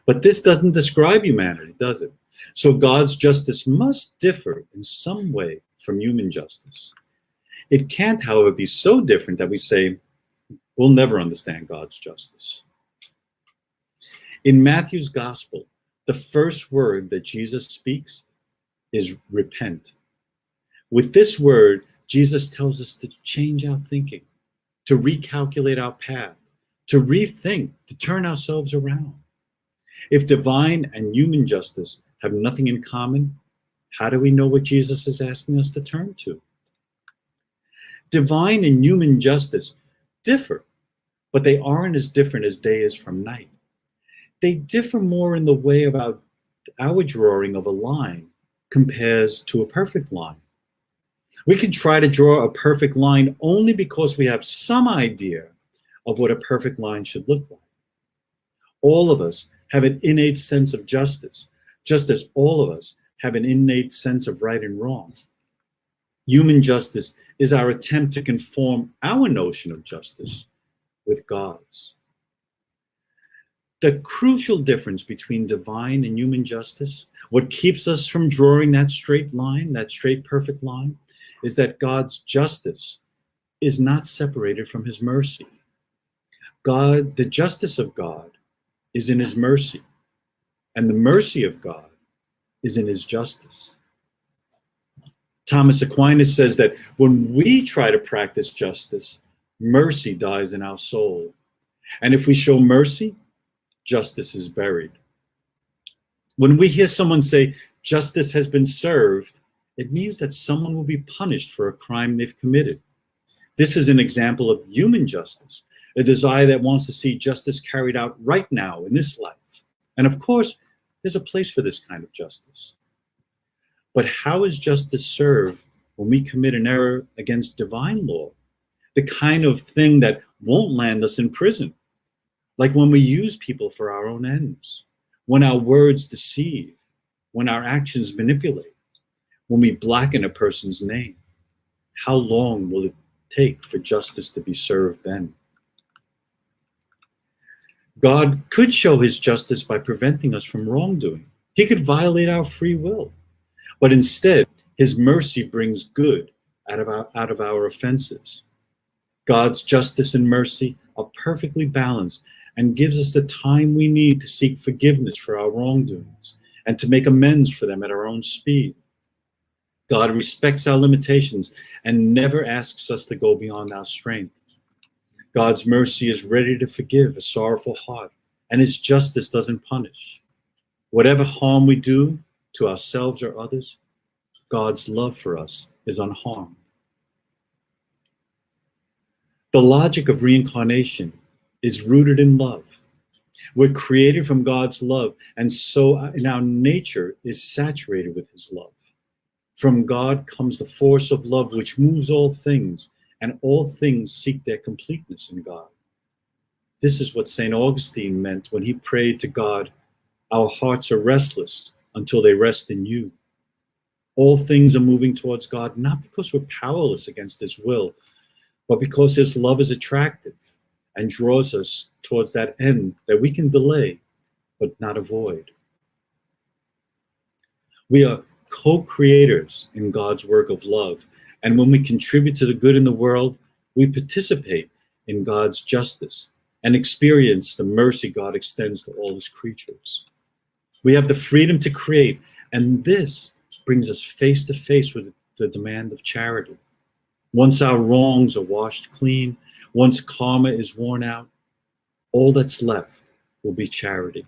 But this doesn't describe humanity, does it? So God's justice must differ in some way from human justice. It can't, however, be so different that we say, we'll never understand God's justice. In Matthew's gospel, the first word that Jesus speaks is repent. With this word, Jesus tells us to change our thinking, to recalculate our path, to rethink, to turn ourselves around. If divine and human justice have nothing in common, how do we know what Jesus is asking us to turn to? Divine and human justice differ, but they aren't as different as day is from night. They differ more in the way of our drawing of a line compares to a perfect line. We can try to draw a perfect line only because we have some idea of what a perfect line should look like. All of us have an innate sense of justice, just as all of us have an innate sense of right and wrong. Human justice is our attempt to conform our notion of justice with God's. The crucial difference between divine and human justice, what keeps us from drawing that straight line, that straight perfect line, is that God's justice is not separated from his mercy. The justice of God is in his mercy, and the mercy of God is in his justice. Thomas Aquinas says that when we try to practice justice, mercy dies in our soul. And if we show mercy, justice is buried. When we hear someone say, justice has been served, it means that someone will be punished for a crime they've committed. This is an example of human justice, a desire that wants to see justice carried out right now in this life. And of course, there's a place for this kind of justice. But how is justice served when we commit an error against divine law? The kind of thing that won't land us in prison. Like when we use people for our own ends, when our words deceive, when our actions manipulate, when we blacken a person's name. How long will it take for justice to be served then? God could show his justice by preventing us from wrongdoing. He could violate our free will. But instead, his mercy brings good out of our offenses. God's justice and mercy are perfectly balanced and gives us the time we need to seek forgiveness for our wrongdoings and to make amends for them at our own speed. God respects our limitations and never asks us to go beyond our strength. God's mercy is ready to forgive a sorrowful heart, and his justice doesn't punish. Whatever harm we do to ourselves or others, God's love for us is unharmed. The The logic of reincarnation is rooted in love. We're created from God's love, and so our nature is saturated with his love. From God comes the force of love which moves all things, and all things seek their completeness in God. This is what St. Augustine meant when he prayed to God, "Our hearts are restless until they rest in you." All things are moving towards God, not because we're powerless against his will, but because his love is attractive and draws us towards that end that we can delay, but not avoid. We are co-creators in God's work of love, and when we contribute to the good in the world, we participate in God's justice and experience the mercy God extends to all his creatures. We have the freedom to create, and this brings us face to face with the demand of charity. Once our wrongs are washed clean, once karma is worn out, all that's left will be charity.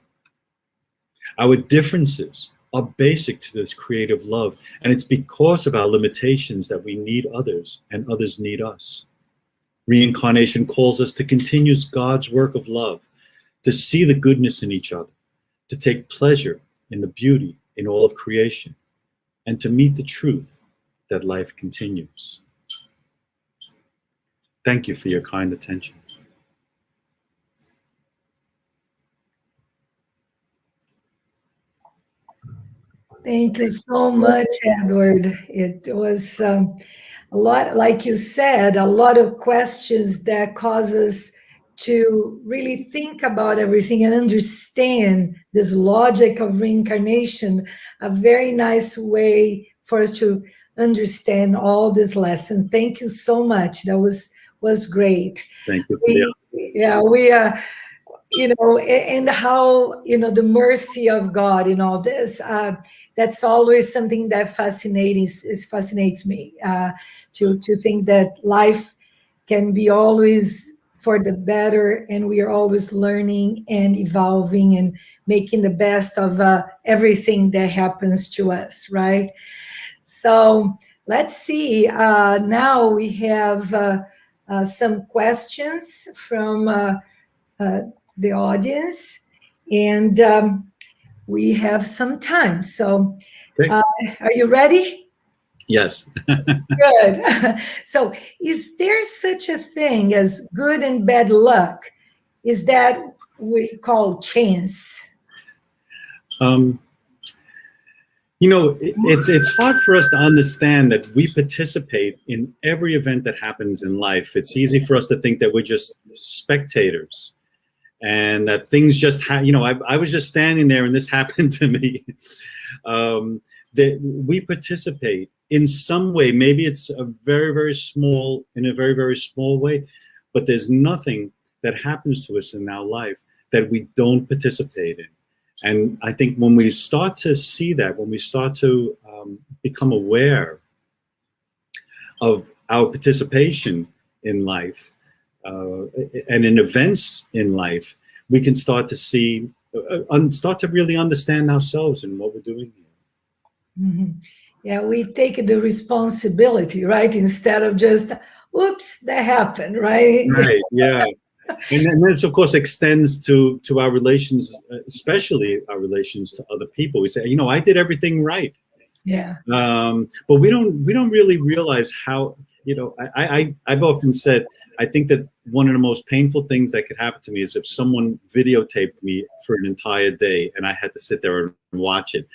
Our differences are basic to this creative love, and it's because of our limitations that we need others and others need us. Reincarnation calls us to continue God's work of love, to see the goodness in each other, to take pleasure in the beauty in all of creation, and to meet the truth that life continues. Thank you for your kind attention. Thank you so much, Edward. It was a lot, like you said, a lot of questions that cause us to really think about everything and understand this logic of reincarnation, a very nice way for us to understand all these lessons. Thank you so much. That was great. Thank you for the and how, the mercy of God in all this, that's always something that fascinates me, to think that life can be always for the better, and we are always learning and evolving and making the best of everything that happens to us, right? So let's see. Now we have some questions from the audience, and we have some time. So are you ready? Yes. Good. So is there such a thing as good and bad luck? Is that we call chance? It's hard for us to understand that we participate in every event that happens in life. It's easy for us to think that we're just spectators and that things just I was just standing there and this happened to me. That we participate in some way. Maybe it's in a very, very small way, but there's nothing that happens to us in our life that we don't participate in. And I think when we start to see that, when we start to become aware of our participation in life and in events in life, we can start to see, start to really understand ourselves and what we're doing here. Mm-hmm. Yeah, we take the responsibility, right? Instead of just, oops, that happened, right? Right, yeah. And this, of course, extends to our relations, especially our relations to other people. We say, I did everything right. Yeah. But we don't really realize how, I've often said, I think that one of the most painful things that could happen to me is if someone videotaped me for an entire day and I had to sit there and watch it,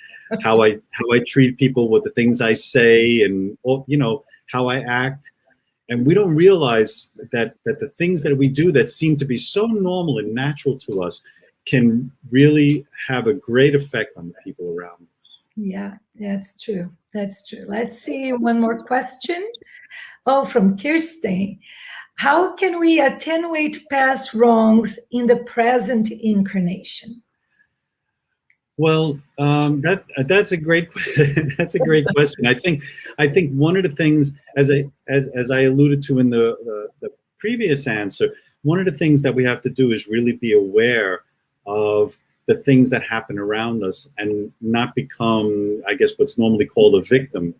how I treat people with the things I say and, how I act. And we don't realize that the things that we do that seem to be so normal and natural to us can really have a great effect on the people around us. Yeah, that's true. That's true. Let's see one more question. Oh, from Kirsten. How can we attenuate past wrongs in the present incarnation? Well, that's a great question. I think one of the things, as I alluded to in the previous answer, one of the things that we have to do is really be aware of the things that happen around us and not become, I guess, what's normally called a victim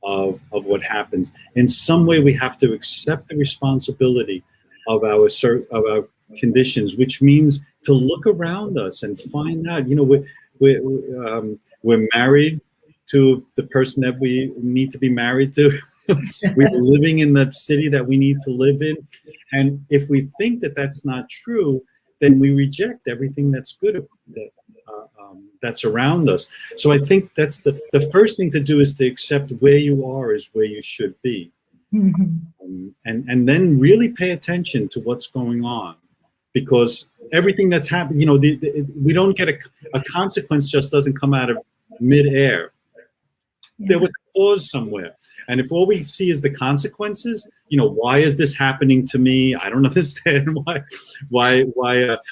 of what happens. In some way, we have to accept the responsibility of our conditions, which means to look around us and find out. You know, we're married to the person that we need to be married to. We're living in the city that we need to live in, and if we think that that's not true, then we reject everything that's good that's around us. So I think that's the first thing to do, is to accept where you are is where you should be. And then really pay attention to what's going on, because everything that's happened, you know, we don't get a consequence just doesn't come out of midair. There was a cause somewhere, and if all we see is the consequences, you know, why is this happening to me? I don't understand why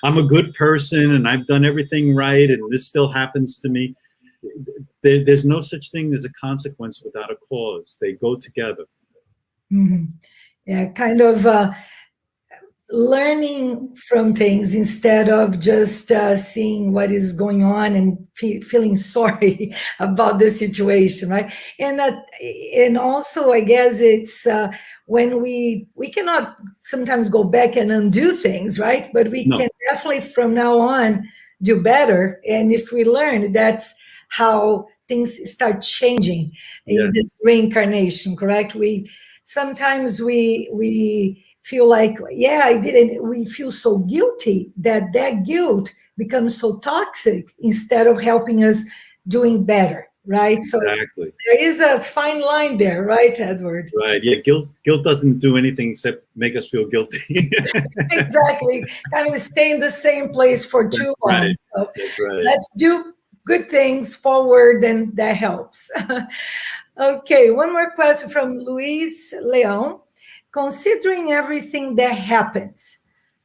I'm a good person and I've done everything right and this still happens to me. There's no such thing as a consequence without a cause. They go together. Yeah, kind of learning from things instead of just seeing what is going on and feeling sorry about the situation, right? And also, I guess it's when we cannot sometimes go back and undo things, right? But we can definitely from now on do better. And if we learn, that's how things start changing in this reincarnation, correct? Sometimes we feel like, yeah, I didn't. We feel so guilty that guilt becomes so toxic instead of helping us doing better, right? So exactly. There is a fine line there, right, Edward? Right. Yeah. Guilt doesn't do anything except make us feel guilty. Exactly. Kind of stay in the same place for too long. Right. So that's right. Let's do good things forward, and that helps. Okay, one more question from Luis Leon. Considering everything that happens,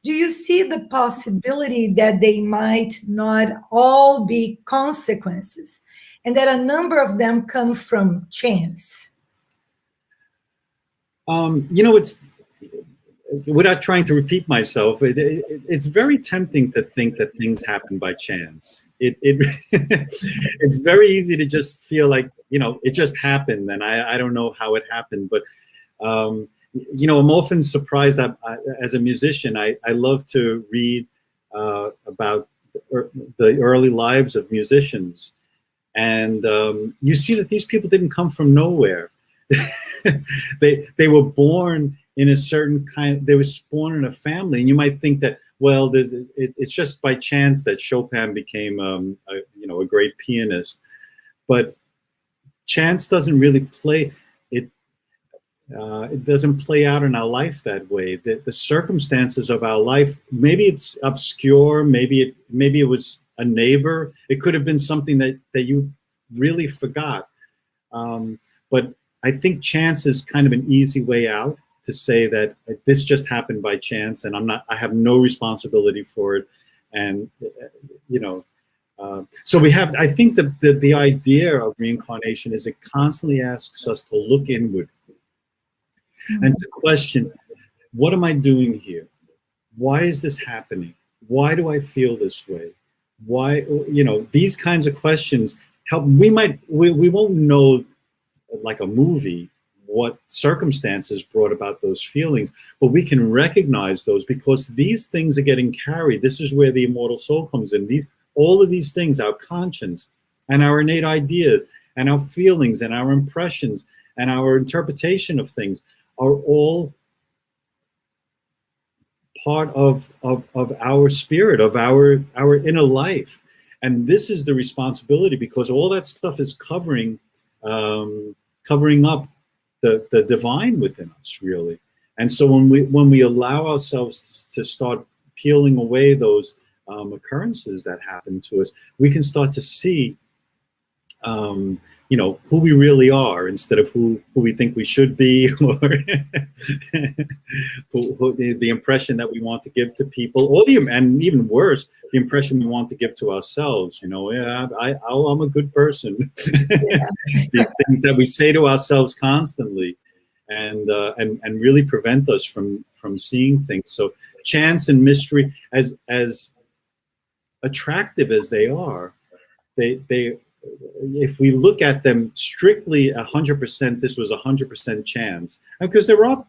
do you see the possibility that they might not all be consequences and that a number of them come from chance? You know, it's, without trying to repeat myself, it's very tempting to think that things happen by chance. It's very easy to just feel like, you know, it just happened and I don't know how it happened. But, you know, I'm often surprised that as a musician, I love to read about the early lives of musicians. And you see that these people didn't come from nowhere. They were born in a certain kind. They were born in a family, and you might think that, well, it's just by chance that Chopin became a great pianist, but chance doesn't really play. It doesn't play out in our life that way. The circumstances of our life, maybe it's obscure, maybe it was a neighbor. It could have been something that you really forgot. But I think chance is kind of an easy way out to say that this just happened by chance, and I have no responsibility for it. And you know, so we have. I think the idea of reincarnation is it constantly asks us to look inward and to question, what am I doing here? Why is this happening? Why do I feel this way? Why, you know, these kinds of questions help. We won't know, like a movie, what circumstances brought about those feelings, but we can recognize those because these things are getting carried. This is where the immortal soul comes in. All of these things, our conscience and our innate ideas and our feelings and our impressions and our interpretation of things are all part of our spirit, of our inner life. And this is the responsibility, because all that stuff is covering up the divine within us, really. And so when we allow ourselves to start peeling away those occurrences that happen to us, we can start to see you know, who we really are instead of who we think we should be, or the impression that we want to give to people, and even worse, the impression we want to give to ourselves. You know, yeah, I'm a good person. Yeah. These things that we say to ourselves constantly, and really prevent us from seeing things. So chance and mystery, as attractive as they are, they if we look at them strictly 100%, this was 100% chance, because there are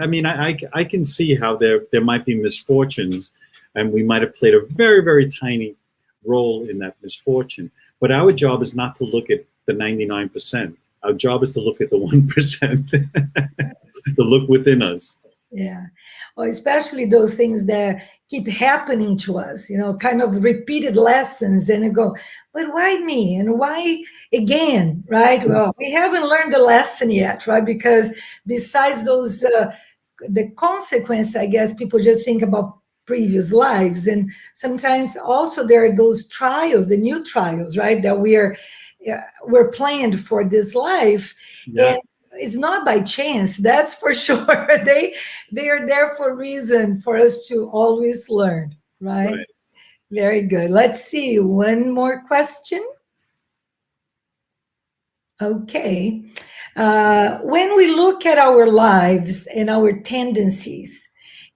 I mean, I can see how there might be misfortunes, and we might have played a very, very tiny role in that misfortune. But our job is not to look at the 99%. Our job is to look at the 1%, to look within us. Yeah. Well, especially those things that keep happening to us, you know, kind of repeated lessons. And you go, but why me? And why again? Right? Well, we haven't learned the lesson yet, right? Because besides those, the consequence, I guess people just think about previous lives. And sometimes also there are those trials, the new trials, right? That we're planned for this life. Yeah. And it's not by chance, that's for sure. They are there for a reason, for us to always learn, right? Very good. Let's see, one more question. Okay. When we look at our lives and our tendencies,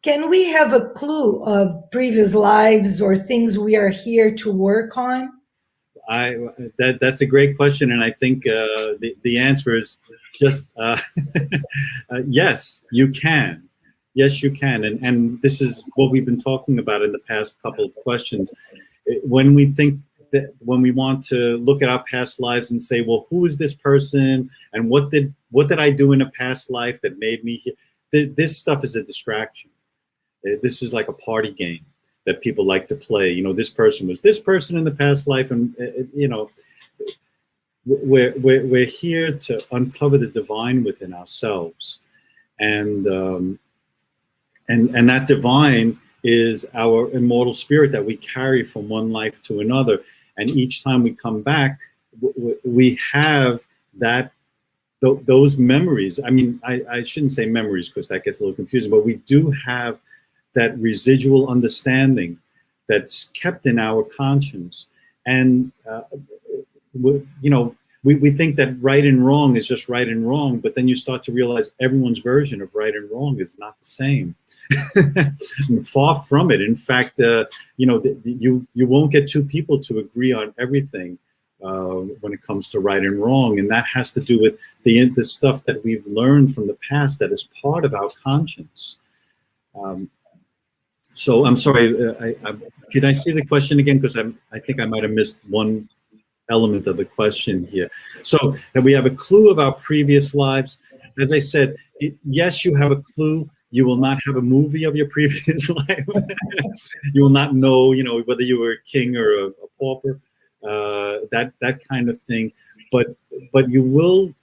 can we have a clue of previous lives or things we are here to work on? That's a great question, and I think the answer is just yes, you can. Yes, you can, and this is what we've been talking about in the past couple of questions. When we think that, when we want to look at our past lives and say, well, who is this person, and what did I do in a past life that made me here? This stuff is a distraction. This is like a party game that people like to play. You know, this person was this person in the past life, and you know, we're here to uncover the divine within ourselves, and that divine is our immortal spirit that we carry from one life to another, and each time we come back, we have those memories. I mean, I shouldn't say memories because that gets a little confusing, but we do have that residual understanding that's kept in our conscience. And, you know, we think that right and wrong is just right and wrong, but then you start to realize everyone's version of right and wrong is not the same. Far from it. In fact, you know, you won't get two people to agree on everything when it comes to right and wrong. And that has to do with the stuff that we've learned from the past that is part of our conscience. So I'm sorry, can I see the question again? Because I think I might have missed one element of the question here. So that we have a clue of our previous lives. As I said, yes, you have a clue. You will not have a movie of your previous life. You will not know, you know, whether you were a king or a pauper, that kind of thing. But you will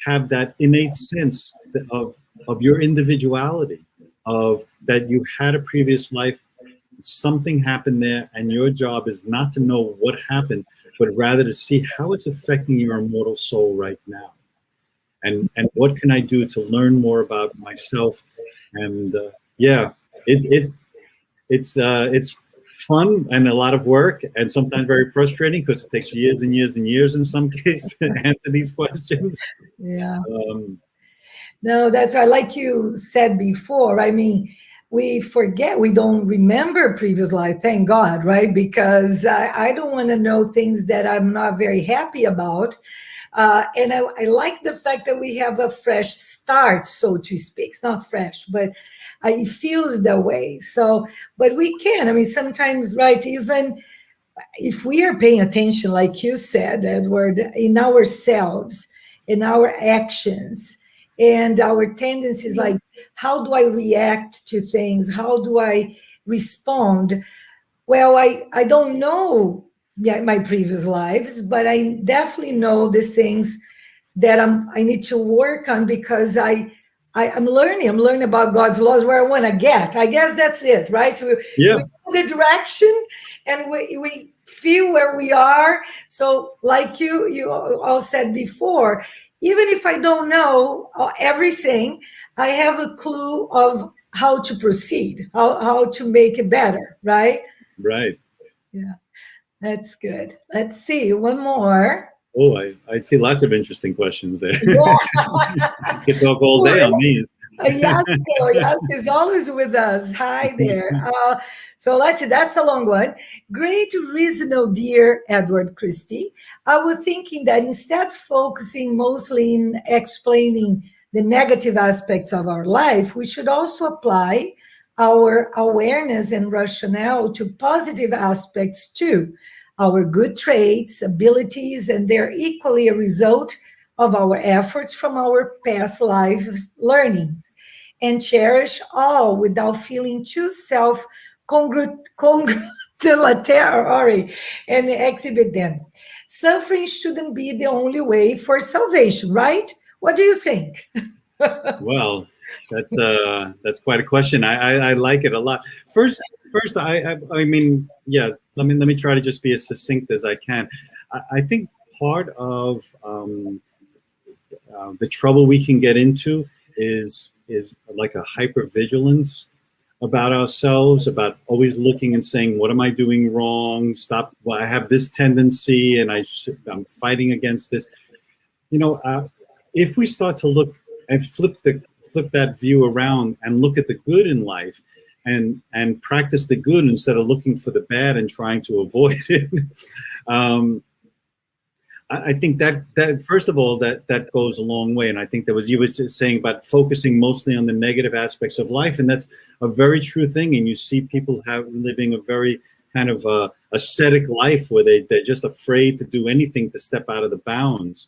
have that innate sense of your individuality, of that you had a previous life, something happened there, and your job is not to know what happened, but rather to see how it's affecting your immortal soul right now. And what can I do to learn more about myself? And yeah, it's fun and a lot of work, and sometimes very frustrating because it takes years and years and years in some cases to answer these questions. Yeah. No, that's right. Like you said before, I mean, we forget, we don't remember previous life, thank God, right? Because I don't want to know things that I'm not very happy about. And I like the fact that we have a fresh start, so to speak. It's not fresh, but it feels that way. So, but we can, I mean, sometimes, right, even if we are paying attention, like you said, Edward, in ourselves, in our actions, and our tendencies, like how do I react to things? How do I respond? Well, I don't know my previous lives, but I definitely know the things that I need to work on, because I'm learning about God's laws, where I want to get. I guess that's it, right? We know the direction, and we feel where we are. So like you all said before, even if I don't know everything, I have a clue of how to proceed, how to make it better, right? Right. Yeah, that's good. Let's see, one more. Oh, I see lots of interesting questions there. Yeah. You could talk all day on these. Yes, is always with us. Hi there. So let's see, that's a long one. Great reason, dear Edward CHRISTIE. I was thinking that instead focusing mostly in explaining the negative aspects of our life, we should also apply our awareness and rationale to positive aspects too, our good traits, abilities, and they're equally a result of our efforts from our past life learnings, and cherish all without feeling too self-congratulatory and exhibit them. Suffering shouldn't be the only way for salvation, right? What do you think? Well, that's quite a question. I like it a lot. First, I mean, yeah. Let me try to just be as succinct as I can. I think part of the trouble we can get into is like a hypervigilance about ourselves, about always looking and saying, what am I doing wrong? Stop. Well, I have this tendency and I'm fighting against this. You know, if we start to look and flip that view around and look at the good in life and practice the good instead of looking for the bad and trying to avoid it, I think that first of all, that goes a long way. And I think that was, you were saying about focusing mostly on the negative aspects of life. And that's a very true thing. And you see people living a very kind of ascetic life where they're just afraid to do anything to step out of the bounds.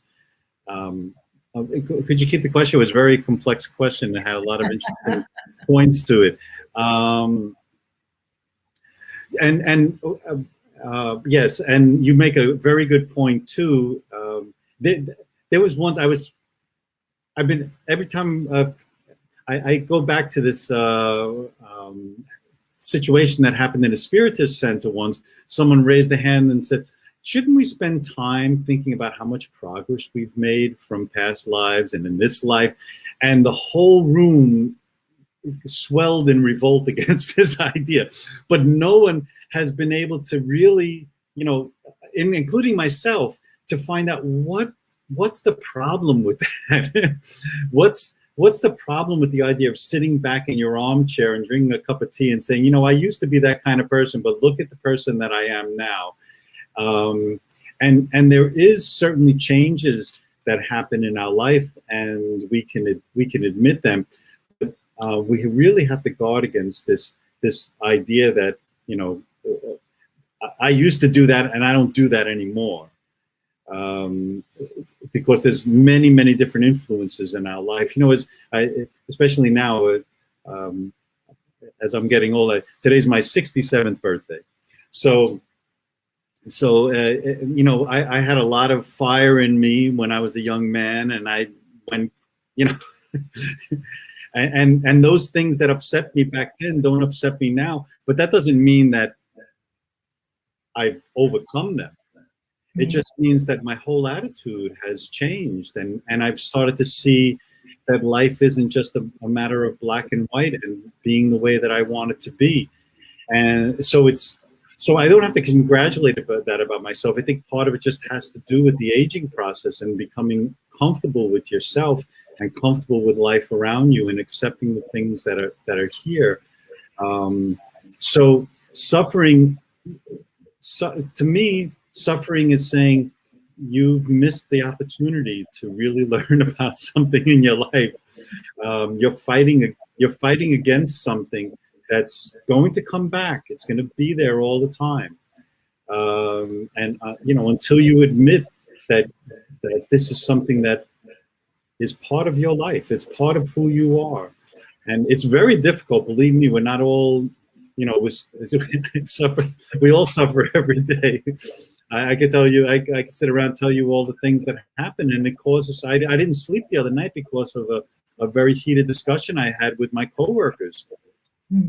Could you keep the question? It was a very complex question that had a lot of interesting points to it. Yes, and you make a very good point too. There was once every time I go back to this situation that happened in a Spiritist center once. Someone raised a hand and said, shouldn't we spend time thinking about how much progress we've made from past lives and in this life? And the whole room swelled in revolt against this idea. But no one has been able to really, you know, including myself, to find out what's the problem with that? What's the problem with the idea of sitting back in your armchair and drinking a cup of tea and saying, you know, I used to be that kind of person, but look at the person that I am now. And there is certainly changes that happen in our life, and we can admit them. But we really have to guard against this idea that, you know, I used to do that and I don't do that anymore. Because there's many different influences in our life. You know, especially now, as I'm getting older, today's my 67th birthday. So you know, I had a lot of fire in me when I was a young man, and you know, and those things that upset me back then don't upset me now. But that doesn't mean that I've overcome them. It just means that my whole attitude has changed, and I've started to see that life isn't just a matter of black and white and being the way that I want it to be. And so I don't have to congratulate about myself. I think part of it just has to do with the aging process and becoming comfortable with yourself and comfortable with life around you and accepting the things that are here. So suffering, to me, suffering is saying you've missed the opportunity to really learn about something in your life. You're fighting against something that's going to come back. It's going to be there all the time. You know, until you admit that this is something that is part of your life, it's part of who you are. And it's very difficult, believe me. We're not all, you know, we all suffer every day. I could tell you, I could sit around and tell you all the things that happen, and it causes, I didn't sleep the other night because of a very heated discussion I had with my coworkers.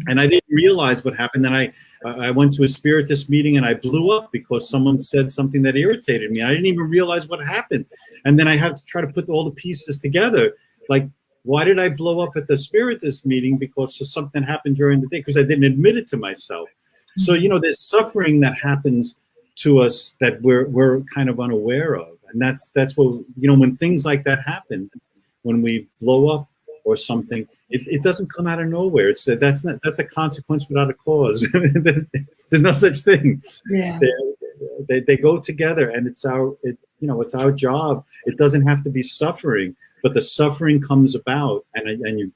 And I didn't realize what happened. And I went to a Spiritist meeting and I blew up because someone said something that irritated me. I didn't even realize what happened. And then I had to try to put all the pieces together. Like, why did I blow up at the Spiritist meeting? Because of something happened during the day, because I didn't admit it to myself. So, you know, there's suffering that happens to us that we're kind of unaware of. And that's what, you know, when things like that happen, when we blow up or something, it doesn't come out of nowhere. That's a consequence without a cause. There's no such thing. Yeah. They go together, and it's our job. It doesn't have to be suffering, but the suffering comes about, and you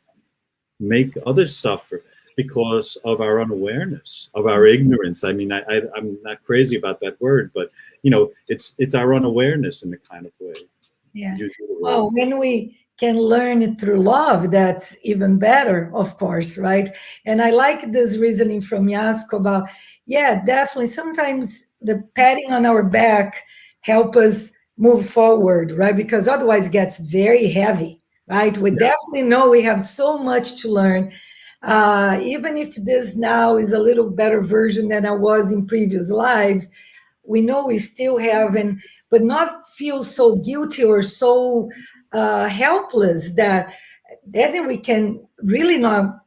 make others suffer because of our unawareness, of our ignorance. I mean, I'm not crazy about that word, but you know, it's our unawareness in a kind of way. Yeah. Well, when we can learn it through love, that's even better, of course, right? And I like this reasoning from Yasko about, yeah, definitely. Sometimes the patting on our back help us move forward, right? Because otherwise it gets very heavy, right? We definitely know we have so much to learn. Even if this now is a little better version than I was in previous lives, we know we still have, but not feel so guilty or so helpless that then we can really not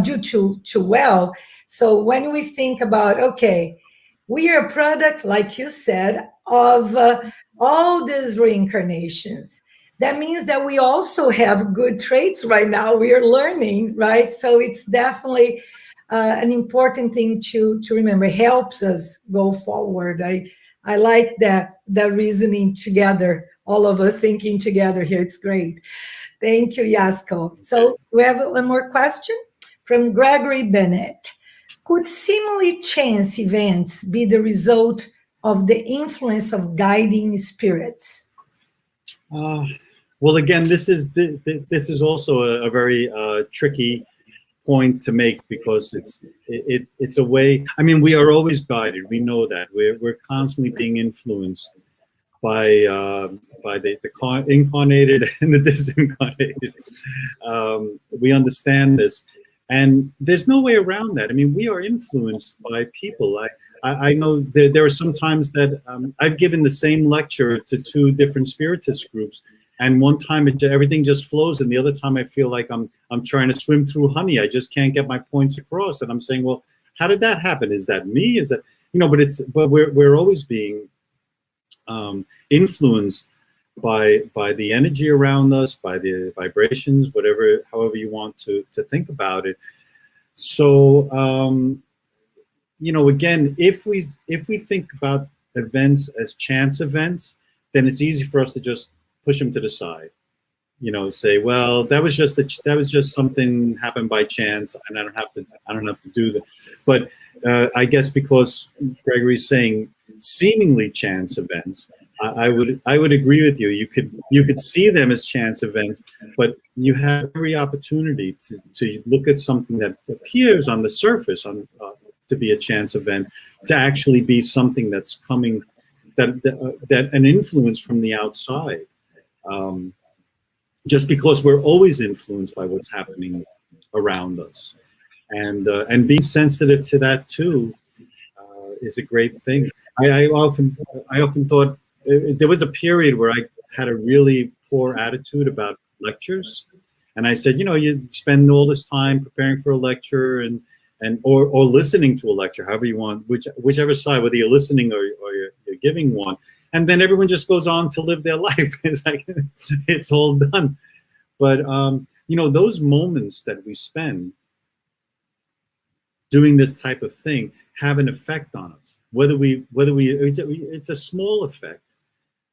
do too well. So when we think about, okay, we are a product, like you said, of all these reincarnations. That means that we also have good traits right now. We are learning, right? So it's definitely an important thing to remember. It helps us go forward. I like that reasoning together, all of us thinking together here. It's great. Thank you, Yasko. So we have one more question from Gregory Bennett. Could seemingly chance events be the result of the influence of guiding spirits? Well, again, this is also a very tricky point to make, because it's a way. I mean, we are always guided. We know that we're constantly being influenced by the incarnated and the disincarnated. We understand this, and there's no way around that. I mean, we are influenced by people. I know there are some times that I've given the same lecture to 2 different spiritist groups, and one time everything just flows, and the other time I feel like I'm trying to swim through honey. I just can't get my points across, and I'm saying, well, how did that happen? Is that me? Is that, you know? But we're always being influenced by the energy around us, by the vibrations, however you want to think about it. So you know, again, if we think about events as chance events, then it's easy for us to just push them to the side. You know, say, well, that was just something happened by chance, and I don't have to do that. But I guess because Gregory's saying seemingly chance events, I would agree with you. You could see them as chance events, but you have every opportunity to look at something that appears on the surface to be a chance event, to actually be something that's coming, that an influence from the outside. Just because we're always influenced by what's happening around us, and being sensitive to that too is a great thing. I often thought there was a period where I had a really poor attitude about lectures, and I said, you know, you spend all this time preparing for a lecture or listening to a lecture, however you want, whichever side, whether you're listening or you're giving one. And then everyone just goes on to live their life. It's like, it's all done. But you know, those moments that we spend doing this type of thing have an effect on us. It's a small effect.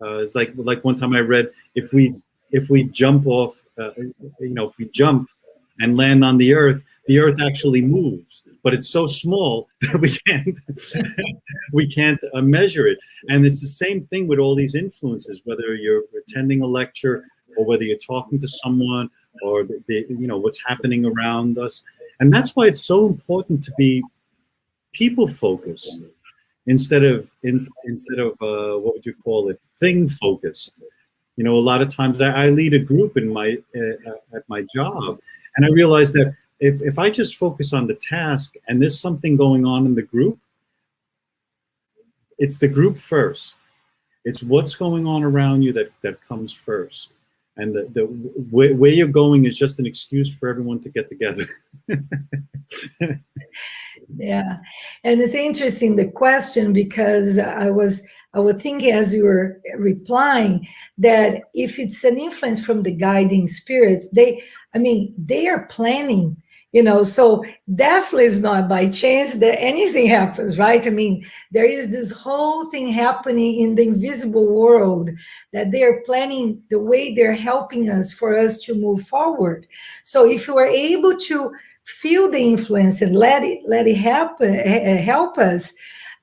It's like one time I read, if we jump off, you know, if we jump and land on the earth actually moves, but it's so small that we can't measure it. And it's the same thing with all these influences, whether you're attending a lecture or whether you're talking to someone, or you know, what's happening around us. And that's why it's so important to be people focused instead of what would you call it, thing focused. You know, a lot of times I lead a group in my at my job, and I realize that if I just focus on the task and there's something going on in the group, it's the group first. It's what's going on around you that comes first. And where you're going is just an excuse for everyone to get together. Yeah. And it's interesting, the question, because I was thinking as you were replying that if it's an influence from the guiding spirits, they are planning, You know, so definitely it's not by chance that anything happens, right? I mean, there is this whole thing happening in the invisible world that they are planning the way they're helping us for us to move forward. So if you are able to feel the influence and let it happen, help us,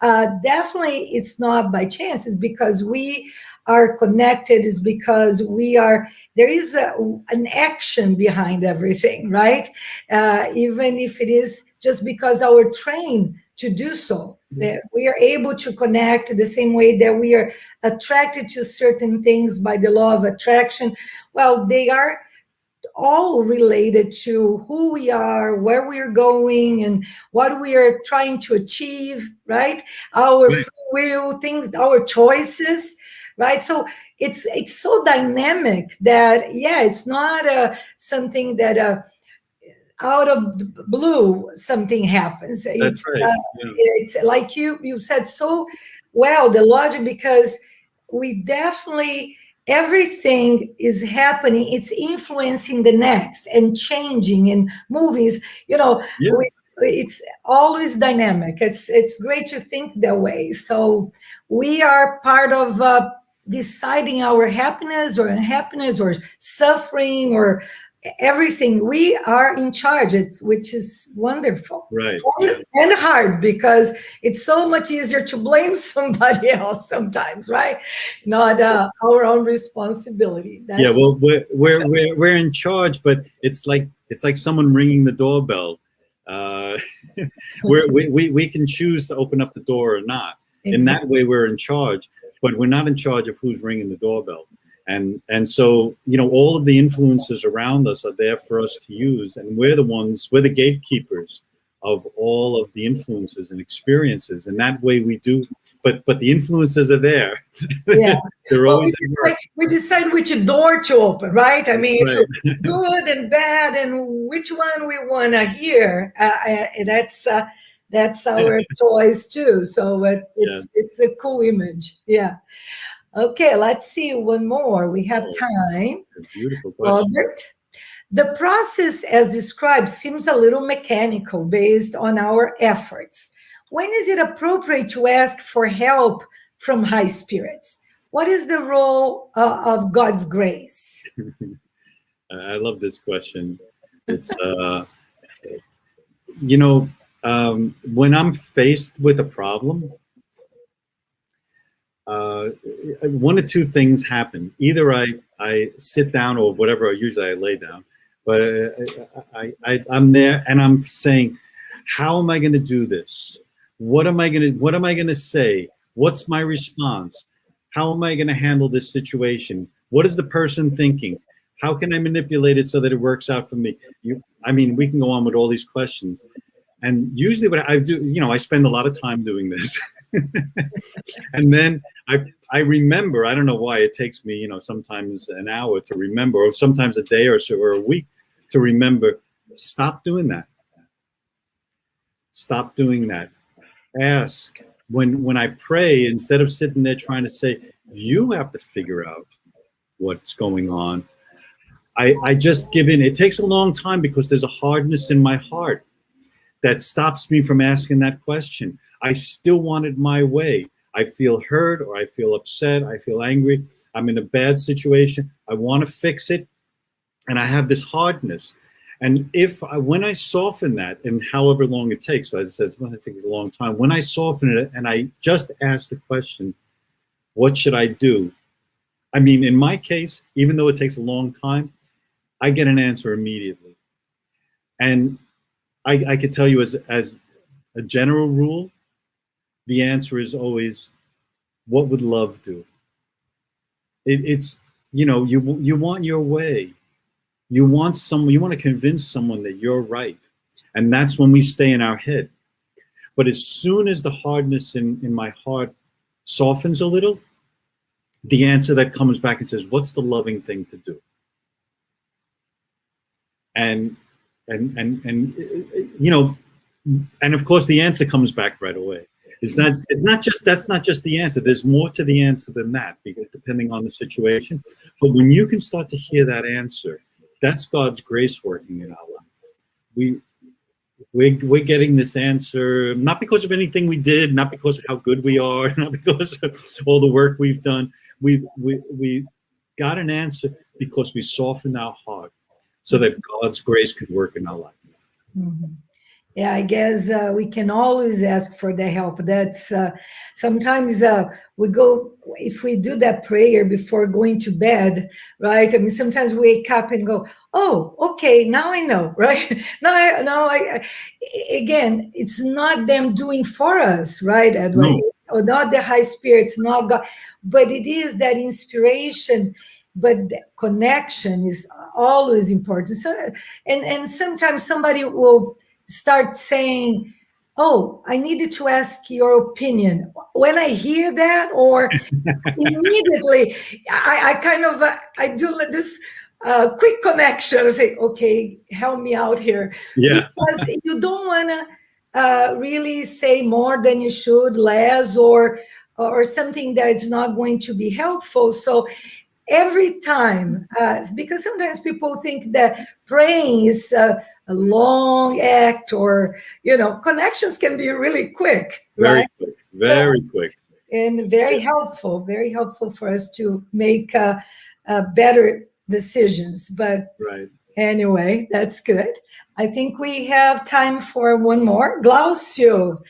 definitely it's not by chance. It's because we are connected. It's because there is an action behind everything, right? Even if it is just because our trained to do so. That we are able to connect the same way that we are attracted to certain things by the law of attraction. Well, they are all related to who we are, where we're going, and what we are trying to achieve, right? Our Right. free will, things, our choices, right? So it's so dynamic that, yeah, it's not something that out of the blue something happens. That's right. Yeah. It's like you said so well, the logic, because we definitely, everything is happening, it's influencing the next and changing and moving, you know. Yeah. It's always dynamic. It's great to think that way. So we are part of deciding our happiness or unhappiness or suffering or everything. We are in charge, which is wonderful. Right. And hard, because it's so much easier to blame somebody else sometimes, right? Not our own responsibility. Yeah. That's Well, we're in charge, but it's like someone ringing the doorbell. Uh, we can choose to open up the door or not. In that way, we're in charge, but we're not in charge of who's ringing the doorbell. And so, you know, all of the influences around us are there for us to use, and we're the gatekeepers of all of the influences and experiences. And that way we do, but the influences are there. Yeah. They're Well, always we decide which door to open, right? I mean, right. good and bad, and which one we want to hear. That's our choice too. So it's a cool image. Yeah. Okay, let's see one more. We have time. Beautiful question. Robert, the process as described seems a little mechanical based on our efforts. When is it appropriate to ask for help from high spirits? What is the role of God's grace? I love this question. It's, you know, when I'm faced with a problem, one of two things happen. Either I sit down, or whatever, usually I lay down, but I'm there and I'm saying, how am I going to do this? What am I going to say? What's my response? How am I going to handle this situation? What is the person thinking? How can I manipulate it so that it works out for me? I mean, we can go on with all these questions. And usually what I do, you know, I spend a lot of time doing this. And then I remember, I don't know why it takes me, you know, sometimes an hour to remember, or sometimes a day or so, or a week to remember, stop doing that. Stop doing that. Ask. When I pray, instead of sitting there trying to say, you have to figure out what's going on, I just give in. It takes a long time because there's a hardness in my heart that stops me from asking that question. I still want it my way. I feel hurt, or I feel upset, I feel angry, I'm in a bad situation, I want to fix it, and I have this hardness. And when I soften that, and however long it takes, as I said, well, I think it's a long time, when I soften it and I just ask the question, what should I do? I mean, in my case, even though it takes a long time, I get an answer immediately. And I could tell you as a general rule, the answer is always, what would love do? It's, you know, you want your way. You want to convince someone that you're right. And that's when we stay in our head. But as soon as the hardness in my heart softens a little, the answer that comes back and says, what's the loving thing to do? And you know, and of course the answer comes back right away. That's not just the answer. There's more to the answer than that, because depending on the situation. But when you can start to hear that answer, that's God's grace working in our life. we're getting this answer not because of anything we did, not because of how good we are, not because of all the work we've done. We got an answer because we softened our heart so that God's grace could work in our life. Mhm. Yeah, I guess we can always ask for the help. That's sometimes we go, if we do that prayer before going to bed, right? I mean, sometimes we wake up and go, oh, okay, now I know, right? Again, it's not them doing for us, right, Edward? No. Or not the high spirits, not God, but it is that inspiration. But the connection is always important. So, and sometimes somebody will start saying, oh, I needed to ask your opinion. When I hear that, or immediately, I kind of, I do this quick connection. I say, okay, help me out here. Yeah. Because you don't want to really say more than you should, less, or something that's not going to be helpful. So every time, because sometimes people think that praying is a long act, or connections can be really quick, Very right? quick. Very quick. And very helpful for us to make better decisions. But Right. anyway, that's good. I think we have time for one more. Glaucio,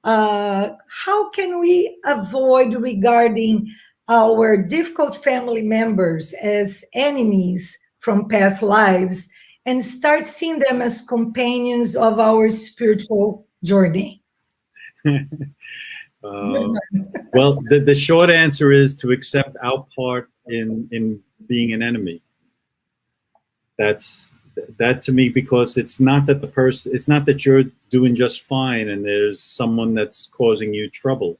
how can we avoid regarding our difficult family members as enemies from past lives and start seeing them as companions of our spiritual journey? Well, the short answer is to accept our part in being an enemy. That's that to me, because it's not that it's not that you're doing just fine and there's someone that's causing you trouble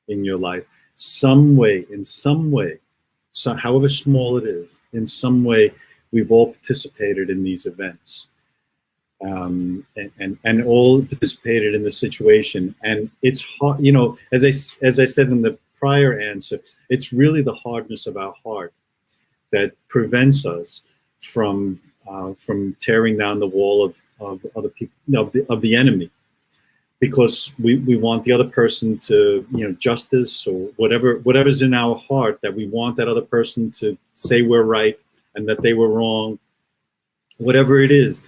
in your life. In some way, so however small it is, in some way, we've all participated in these events. And all participated in the situation, and it's hard. As I said in the prior answer, it's really the hardness of our heart that prevents us from tearing down the wall of other people, of the enemy, because we want the other person to, justice or whatever's in our heart, that we want that other person to say we're right and that they were wrong, whatever it is.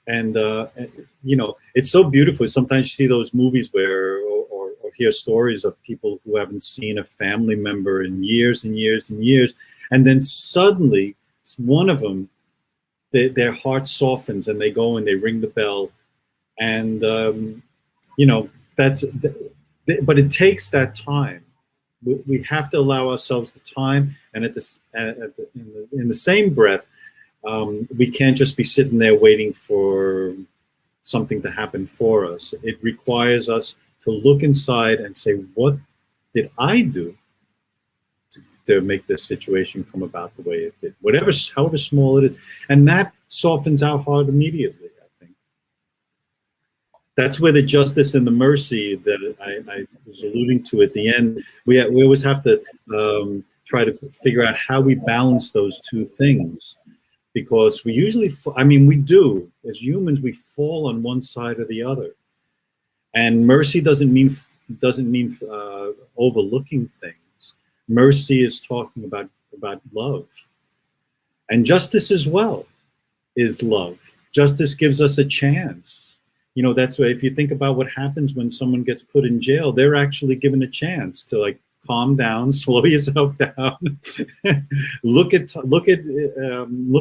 And it's so beautiful. Sometimes you see those movies where, or hear stories of people who haven't seen a family member in years and years and years, and then suddenly one of them, their heart softens and they go and they ring the bell, and but it takes that time. We have to allow ourselves the time, and in the same breath, we can't just be sitting there waiting for something to happen for us. It requires us to look inside and say, what did I do to make this situation come about the way it did? However small it is. And that softens our heart immediately, I think. That's where the justice and the mercy that I was alluding to at the end, we always have to try to figure out how we balance those two things. Because we usually, we do, as humans, we fall on one side or the other. And mercy doesn't mean overlooking things. Mercy is talking about love. And justice as well is love. Justice gives us a chance. That's why, if you think about what happens when someone gets put in jail, they're actually given a chance to calm down, slow yourself down, look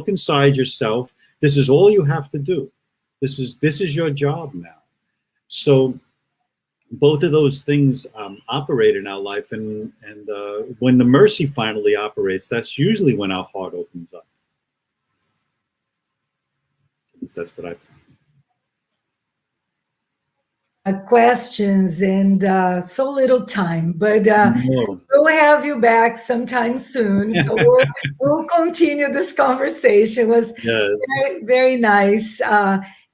inside yourself. This is all you have to do. This is your job now. So both of those things operate in our life, and when the mercy finally operates, that's usually when our heart opens up. At least that's what I found. Questions, and so little time, but we'll have you back sometime soon. So we'll continue this conversation. It was very, very nice.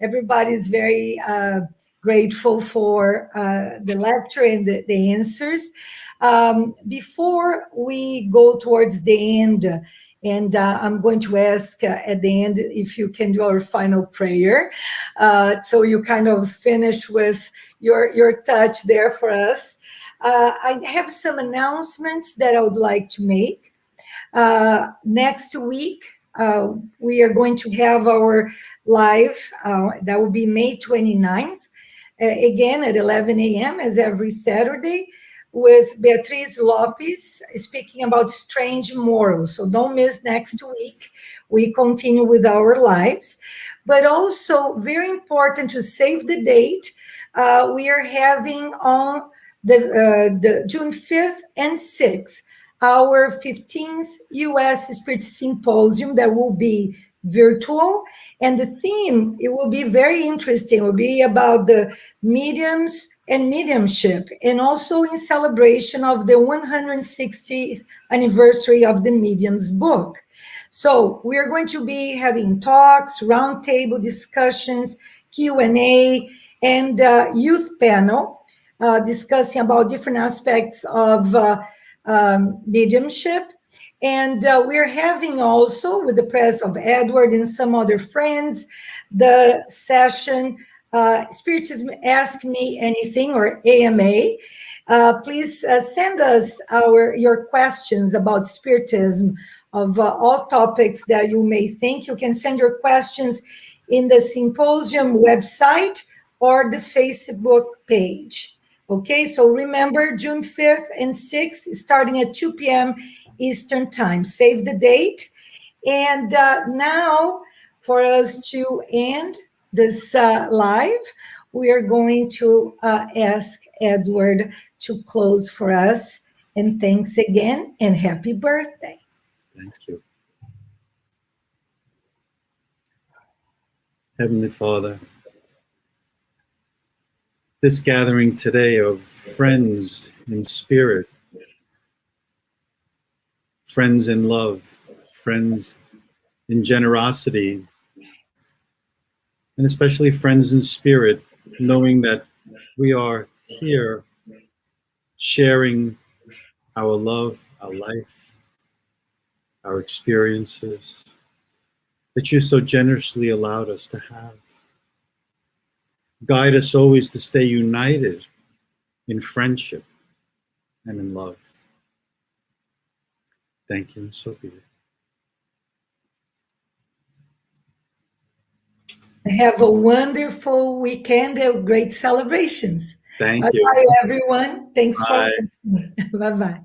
Everybody's very grateful for the lecture and the answers. Before we go towards the end, And I'm going to ask at the end if you can do our final prayer. So you kind of finish with your touch there for us. I have some announcements that I would like to make. Next week, we are going to have our live, that will be May 29th, again at 11 a.m. as every Saturday, with Beatriz Lopes speaking about strange morals. So don't miss next week. We continue with our lives. But also, very important to save the date, we are having on the June 5th and 6th, our 15th U.S. Spirit Symposium that will be virtual. And the theme, it will be very interesting. It will be about the mediums and mediumship, and also in celebration of the 160th anniversary of the Mediums book. So we're going to be having talks, roundtable discussions, Q&A, and youth panel discussing about different aspects of mediumship. And we're having also, with the press of Edward and some other friends, the session Spiritism Ask Me Anything, or AMA. Please send us your questions about Spiritism, of all topics that you may think. You can send your questions in the symposium website or the Facebook page. Okay, so remember, June 5th and 6th, starting at 2 p.m. Eastern Time. Save the date. And now, for us to end this live, we are going to ask Edward to close for us. And thanks again, and happy birthday. Thank you. Heavenly Father, this gathering today of friends in spirit, friends in love, friends in generosity, and especially friends in spirit, knowing that we are here sharing our love, our life, our experiences that you so generously allowed us to have. Guide us always to stay united in friendship and in love. Thank you, and so be it. Have a wonderful weekend and great celebrations. Thank you. Bye, everyone. Thanks Bye. for Bye-bye.